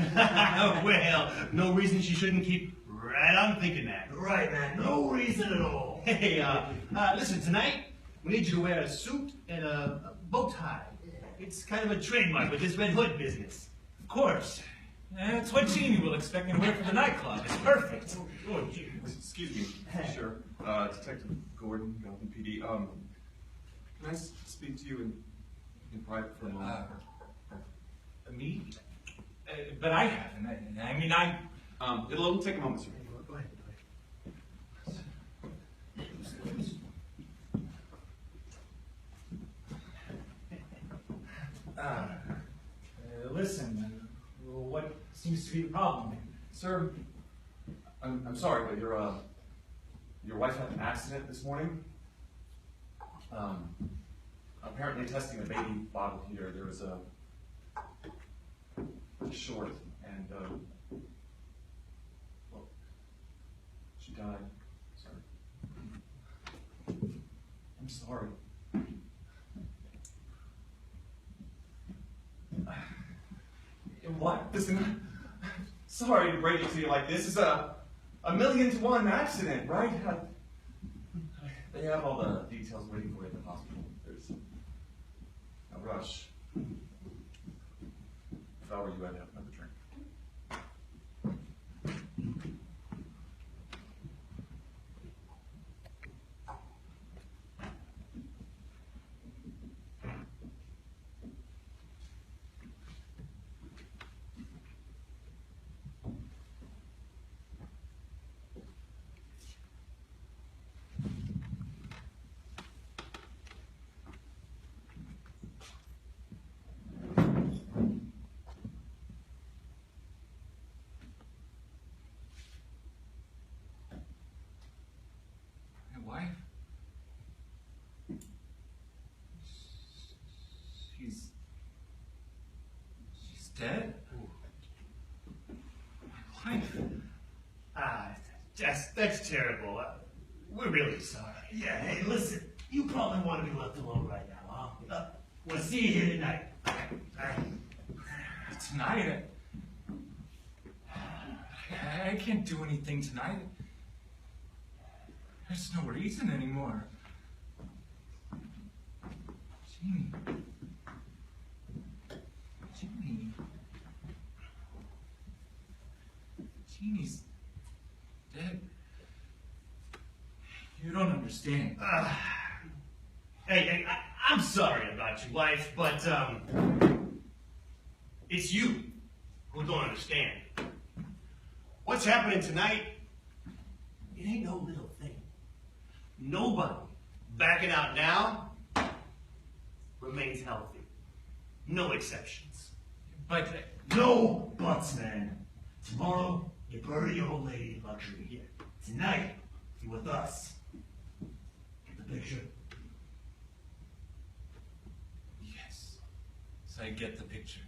Well, no reason she shouldn't keep right on thinking that. Right, man. No reason at all. Hey, listen, tonight, we need you to wear a suit and a bow tie. It's kind of a trademark with this Red Hood business. Of course. That's what Jeannie will expect me to wear for the nightclub. It's perfect. Oh, gee. Excuse me, sure. Detective Gordon, Gotham PD. Can I speak to you in private for a moment? Me? But I haven't. It'll only take a moment, sir. Go ahead. Listen, what seems to be the problem? Sir, I'm sorry, but your wife had an accident this morning. Apparently testing a baby bottle here, there was a short, and well, she died. Sorry. I'm sorry. What? Listen, sorry to break it to you like this. It's a 1,000,000 to 1 accident, right? They have all the details waiting for you at the hospital. There's no rush. If I were you, I'd have another drink. Wife? She's dead? My wife? That's terrible. We're really sorry. Yeah, hey, listen. You probably want to be left alone right now, huh? We'll see you here tonight. Tonight? I can't do anything tonight. There's no reason anymore. Jeannie. Jeannie's dead. You don't understand. Hey, I'm sorry about your wife, but it's you who don't understand. What's happening tonight, it ain't no little thing. Nobody backing out now remains healthy. No exceptions. But No buts, man. Tomorrow, you bury your old lady in luxury here. Tonight, you're with us. Get the picture? yes, so I get the picture.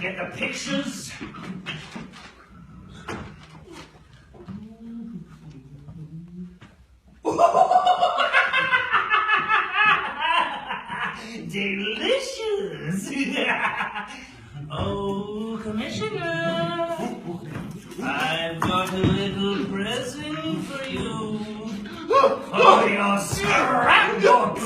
Get the pictures? Delicious! Oh, Commissioner, I've got a little present for you. For your scrapbook!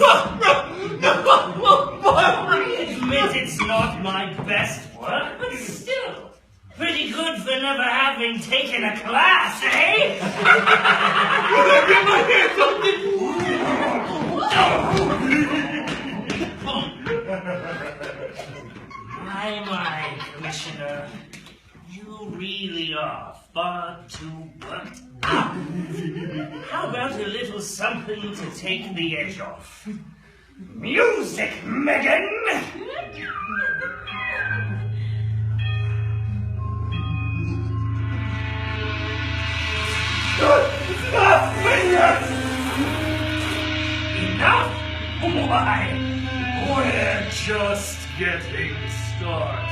I admit it's not my best work, but still, pretty good for never having taken a class, eh? My, Commissioner, you really are far too worked up. How about a little something to take the edge off? Music, Megan! Enough? Why, we're just getting started.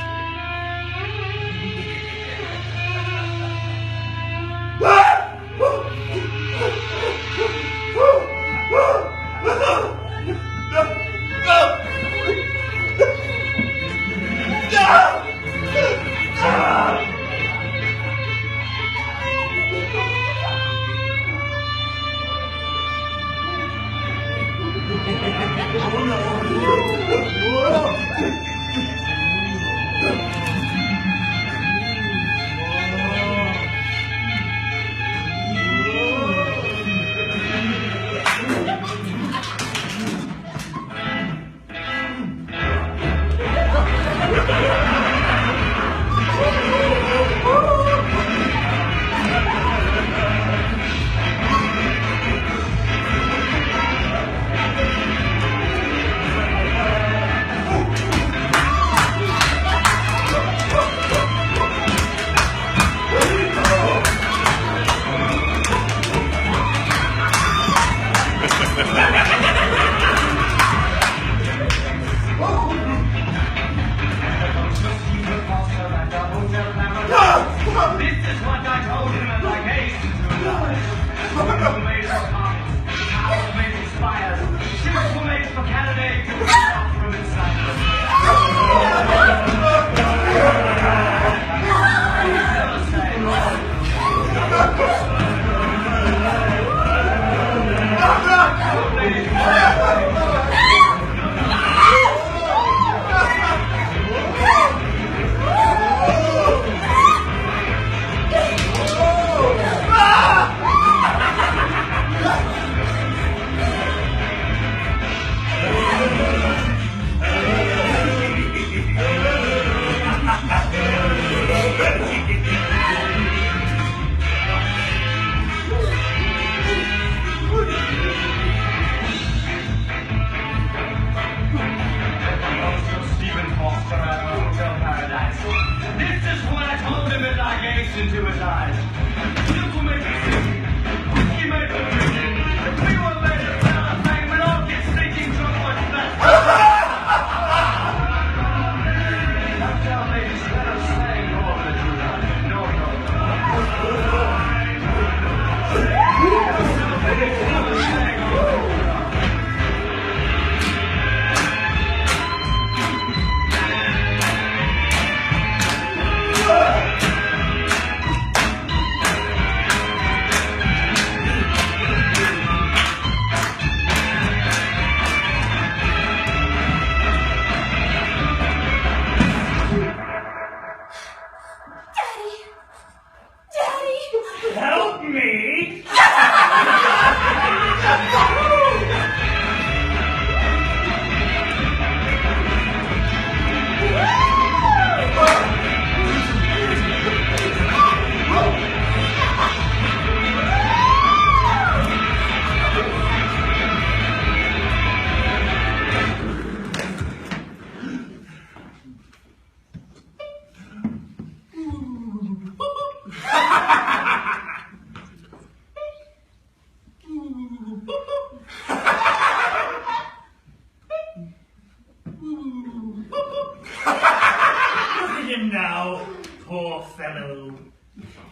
poor fellow.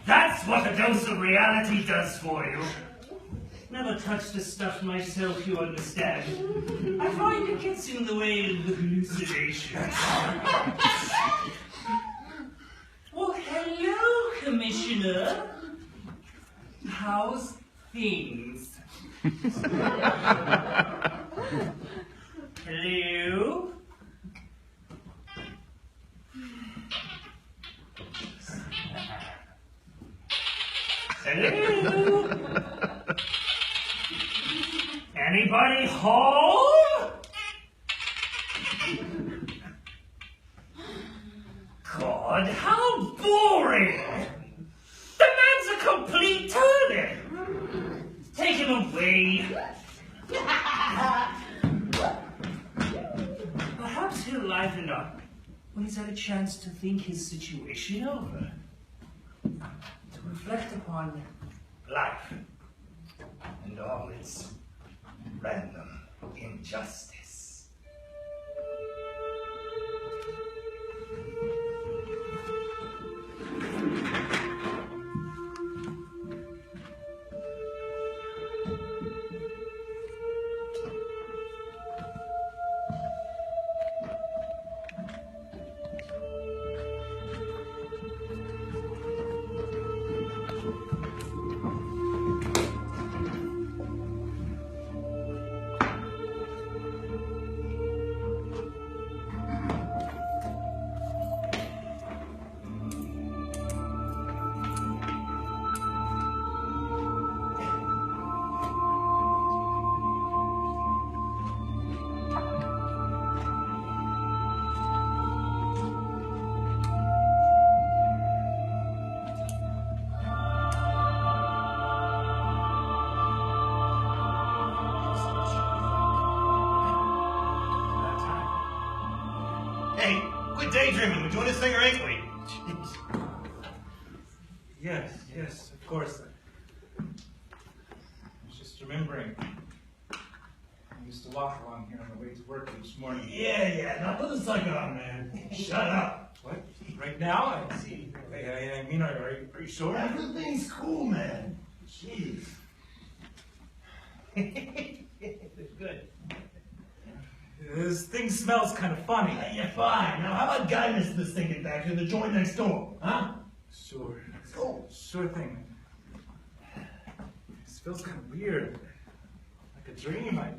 That's what a dose of reality does for you. Never touched the stuff myself, you understand. I find it gets in the way of the hallucinations. Well, hello, Commissioner. How's things? Hello? Hello? Anybody home? God, how boring! The man's a complete turnip! Take him away. Perhaps he'll liven up when he's had a chance to think his situation over. To reflect upon life and all its random injustice. Hey, quit daydreaming. We're doing this thing or ain't we? Yes, of course. I was just remembering. I used to walk along here on the way to work each morning. Yeah. Now put the sucker on, man. Shut up. What? Right now? I see. I mean, are you sure? Everything's cool, man. Jeez. Good. This thing smells kind of funny. You're fine. Now, how about guidance this thing get back to the joint next door, huh? Sure. Cool. Sure thing. This feels kind of weird. Like a dream. I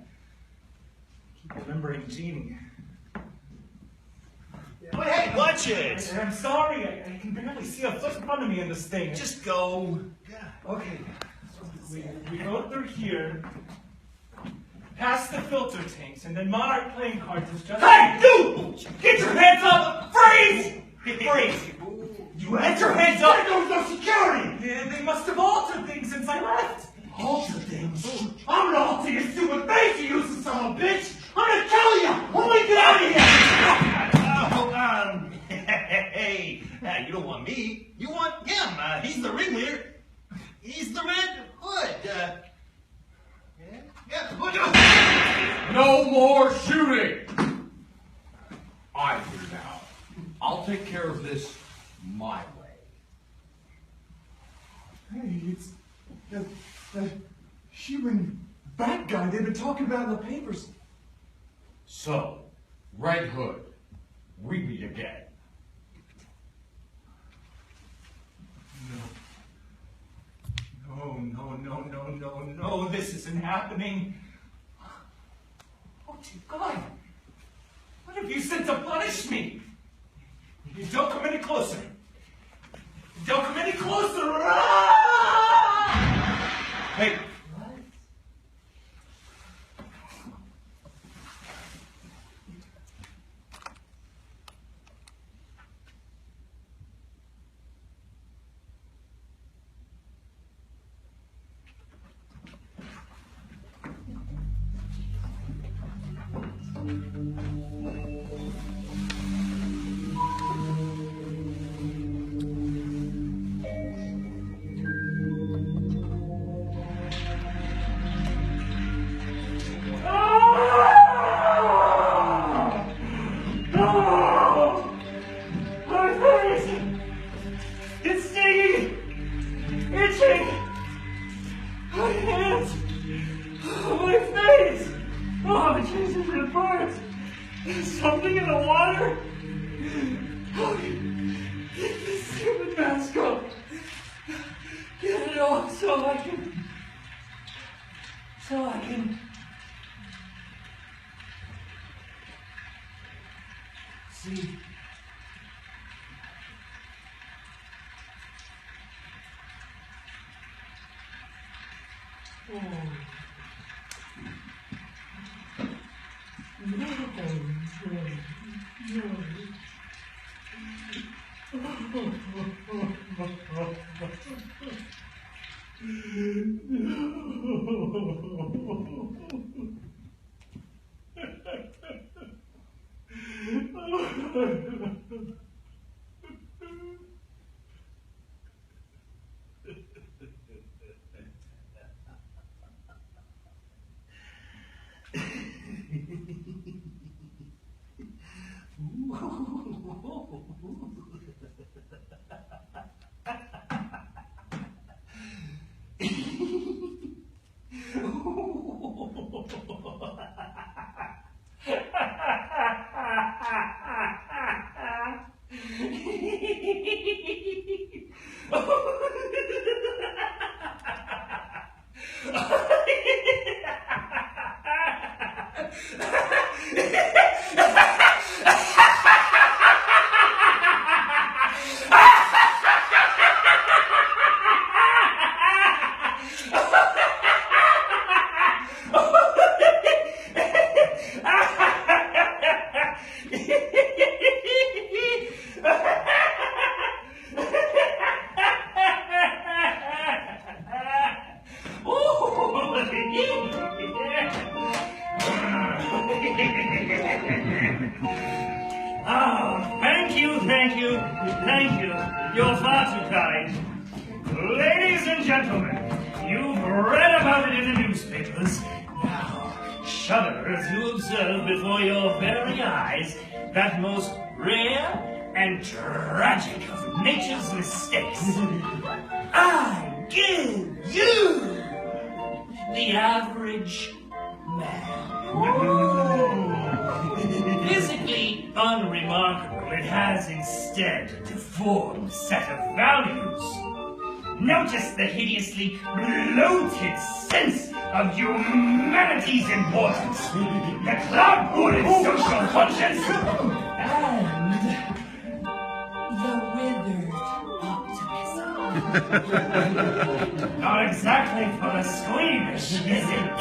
keep remembering Jeannie. Wait, hey, watch it! I'm sorry. I can barely see a foot in front of me in this thing. Just go. Okay. We go through here, past the filter tanks, and then Monarch playing cards is just... Hey, dude! Get your hands up! Freeze! Freeze! You had your hands up! There goes no security! Yeah, they must have altered things since I left. Alter things? I'm gonna alter your stupid face, you useless son of a bitch! I'm gonna kill you! When we get out of here! Hey, you don't want me. You want him. He's the ringleader. He's the Red Hood. No more shooting! I'm here now. I'll take care of this my way. Hey, it's the human bat guy they've been talking about in the papers. So, Red Hood, we meet again. No, this isn't happening. Oh, dear God. What have you sent to punish me? You don't come any closer. Don't come any closer. Ah! Hey, Thank you. You're far too kind. Ladies and gentlemen, you've read about it in the newspapers. Now, shudder as you observe before your very eyes that most rare and tragic of nature's mistakes. I give you the average man. Physically unremarkable, it has instead a deformed set of values. Notice the hideously bloated sense of humanity's importance, the cloud-born social conscience, and the withered optimism. Not exactly for the squeamish, is it?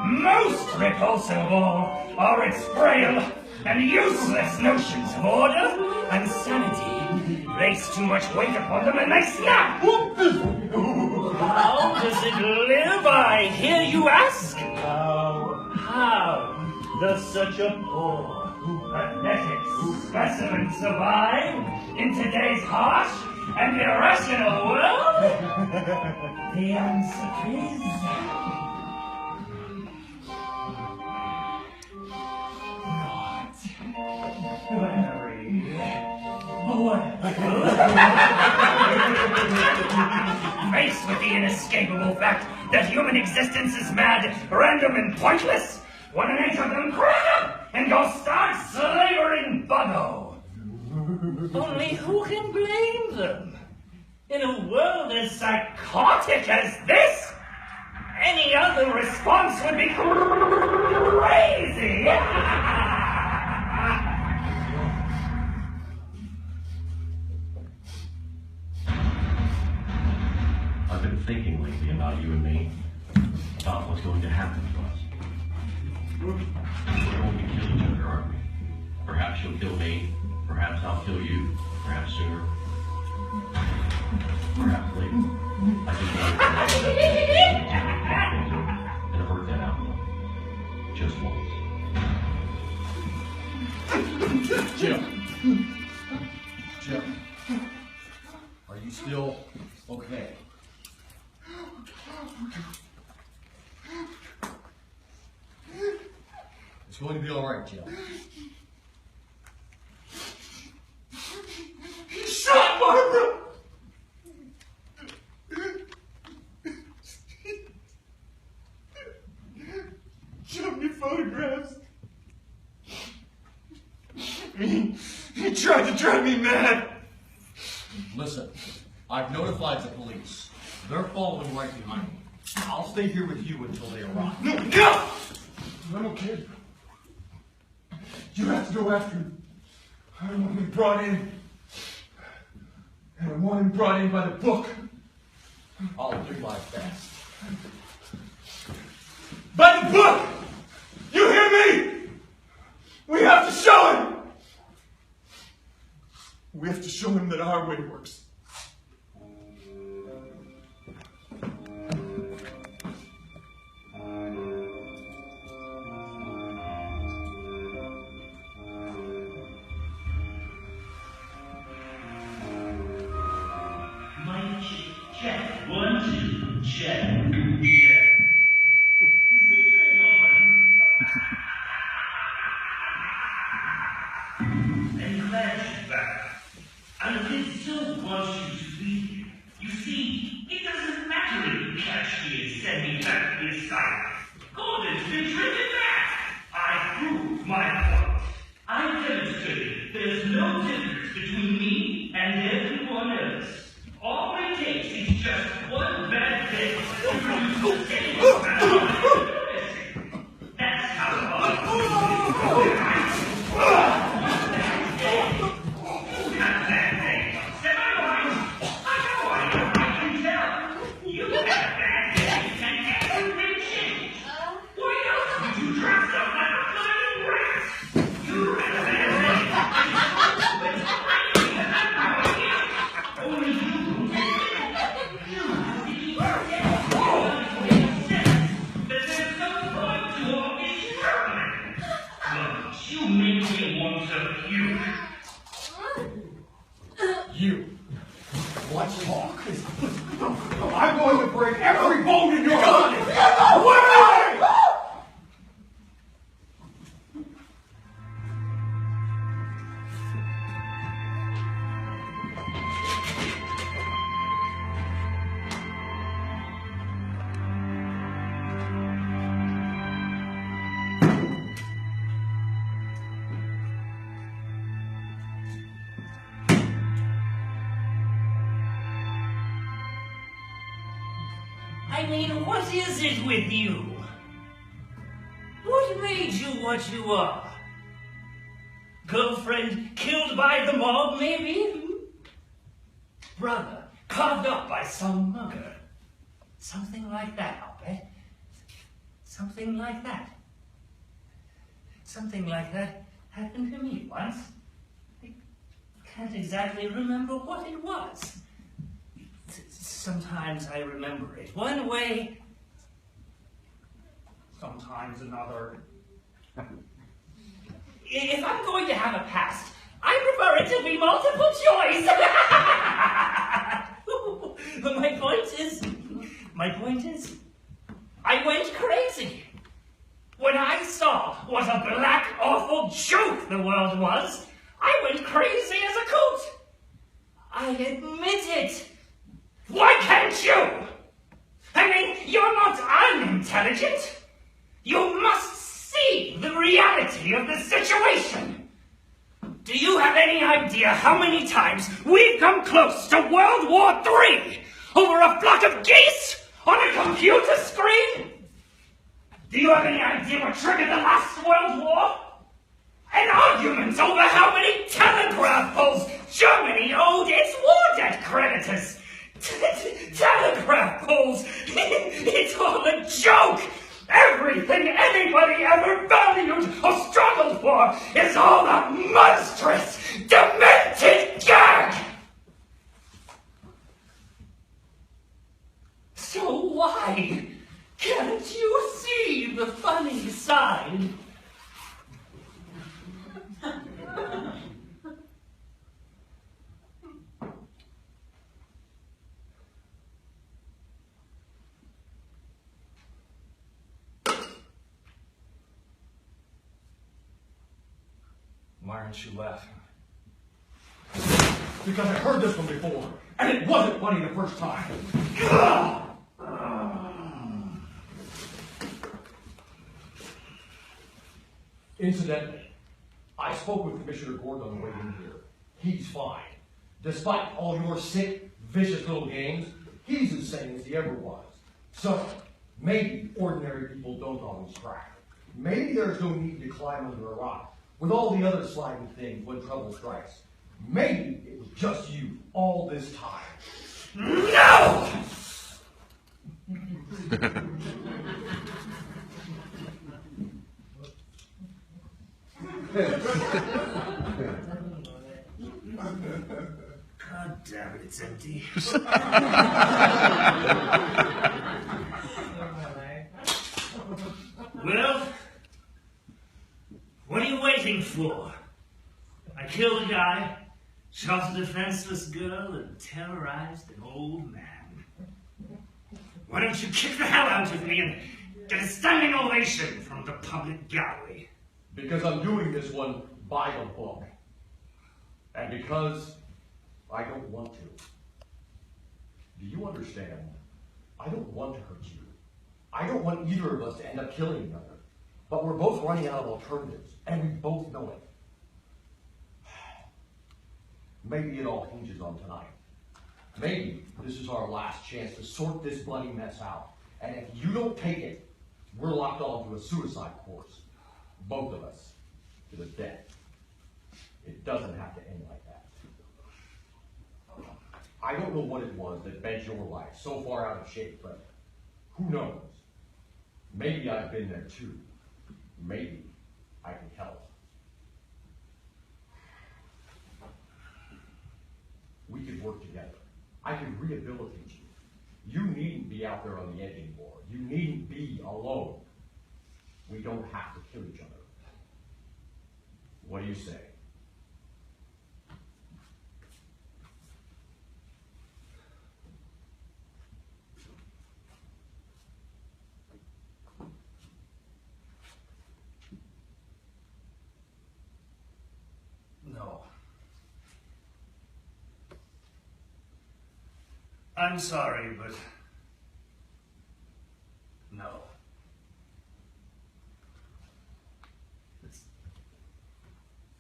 Most repulsive of all are its frail and useless notions of order and sanity. Place too much weight upon them and they snap. How does it live, I hear you ask? How does such a poor, pathetic specimen survive in today's harsh and irrational world? The answer is... Faced with the inescapable fact that human existence is mad, random, and pointless, one in each of them crack up and go start slavering Buggo. Only who can blame them? In a world as psychotic as this, any other response would be crazy. I've been thinking lately about you and me, about what's going to happen to us. We're going to kill each other, aren't we? Perhaps you'll kill me, perhaps I'll kill you, perhaps sooner, perhaps later. I just want to and hurt that outlaw. Just once. Jim. Are you still okay? It's going to be all right, Jim. Shot Barbara! Showed me photographs. He tried to drive me mad. Listen, I've notified the police. They're following right behind me. I'll stay here with you until they arrive. No! I'm okay. You have to go after him. I want him brought in. And I want him brought in by the book. I'll do my best. By the book! You hear me? We have to show him! We have to show him that our way works. Check. 1, 2, check. And glad she's back. And the kid still wants you to be here. You see, it doesn't matter if you catch me and send me back to the asylum. Gordon's been driven back. I proved my point. I demonstrated there's no difference between me and everyone else. All it takes is just one bad day to produce the same amount of medicine. That's how that day. Semi-wise, I know I can tell. You had a bad day and everything changed. Why else would you dress up like a flying rat? You had a bad day. Only you. You make me want to puke. You. Let's talk. I'm going to break every bone in your body. Away! I mean, what is it with you? What made you what you are? Girlfriend killed by the mob, maybe? Brother carved up by some mugger. Something like that, I'll bet. Something like that. Something like that happened to me once. I can't exactly remember what it was. Sometimes I remember it one way, sometimes another. If I'm going to have a past, I prefer it to be multiple choice. But my point is, I went crazy. When I saw what a black, awful joke the world was, I went crazy as a coot. I admit it. Why can't you? I mean, you're not unintelligent. You must see the reality of the situation. Do you have any idea how many times we've come close to World War III over a flock of geese on a computer screen? Do you have any idea what triggered the last World War? An argument over how many telegraph poles Germany owed its war debt creditors. Telegraph poles! It's all a joke! Everything anybody ever valued or struggled for is all a monstrous, demented gag! So why can't you see the funny side? Why aren't you laughing? Because I heard this one before, and it wasn't funny the first time. Incidentally, I spoke with Commissioner Gordon on the way in here. He's fine. Despite all your sick, vicious little games, he's as sane as he ever was. So, maybe ordinary people don't always crack. Maybe there's no need to climb under a rock with all the other sliding things when trouble strikes. Maybe it was just you all this time. No! God damn it, it's empty. Well, what are you waiting for? I killed a guy, shot a defenseless girl, and terrorized an old man. Why don't you kick the hell out of me and get a standing ovation from the public gallery? Because I'm doing this one by the book. And because I don't want to. Do you understand? I don't want to hurt you. I don't want either of us to end up killing each other. But we're both running out of alternatives, and we both know it. Maybe it all hinges on tonight. Maybe this is our last chance to sort this bloody mess out. And if you don't take it, we're locked onto a suicide course. Both of us. To the death. It doesn't have to end like that. I don't know what it was that bent your life so far out of shape, but who knows? Maybe I've been there too. Maybe I can help. We could work together. I can rehabilitate you. You needn't be out there on the edge anymore. You needn't be alone. We don't have to kill each other. What do you say? No. I'm sorry, but no. It's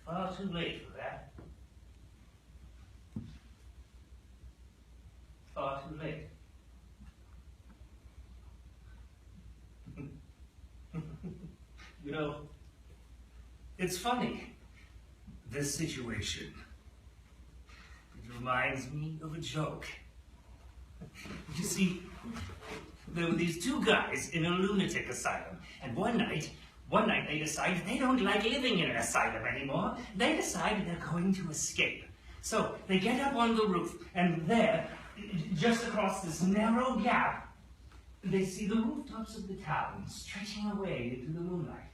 far too late for that. Far too late. You know, it's funny, this situation. It reminds me of a joke. You see, there were these two guys in a lunatic asylum, and one night they decided they don't like living in an asylum anymore. They decided they're going to escape. So they get up on the roof, and there, just across this narrow gap, they see the rooftops of the town stretching away into the moonlight.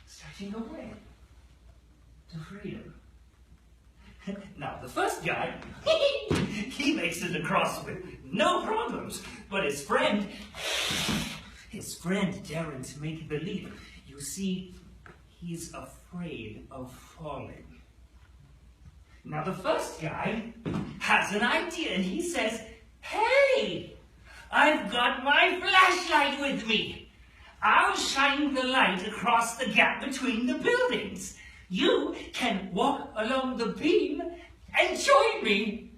Stretching away to freedom. Now, the first guy, he makes it across with no problems, but his friend daren't make the leap. You see, he's afraid of falling. Now, the first guy has an idea, and he says, "Hey, I've got my flashlight with me. I'll shine the light across the gap between the buildings. You can walk along the beam and join me."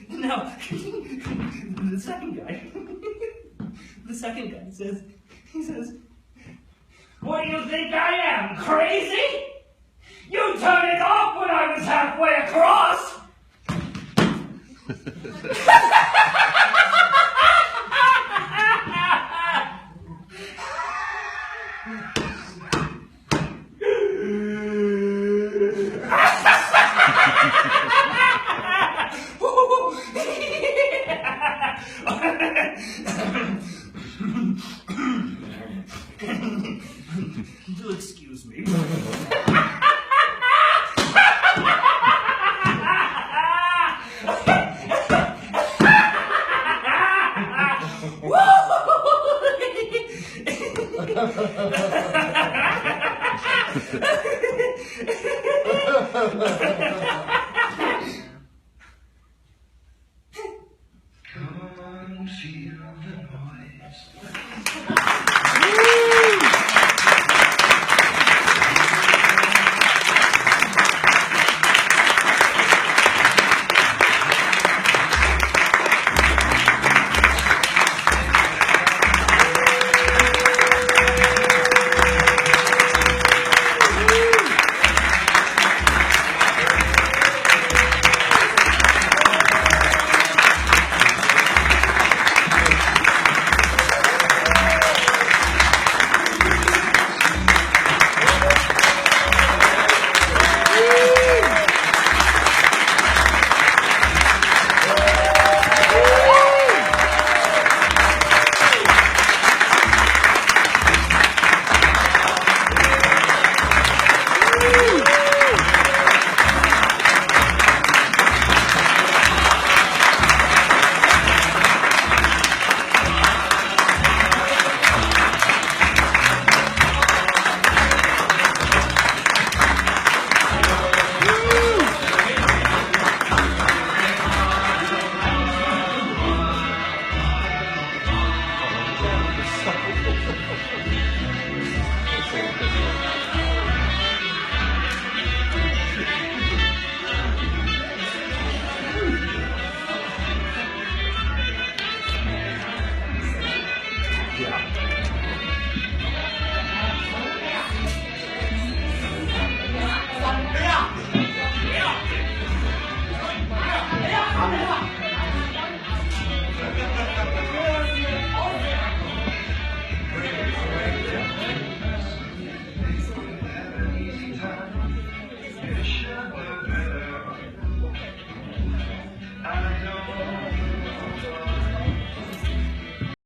Now, the second guy says, "What do you think I am, crazy? You turned it off when I was halfway across." Do excuse me.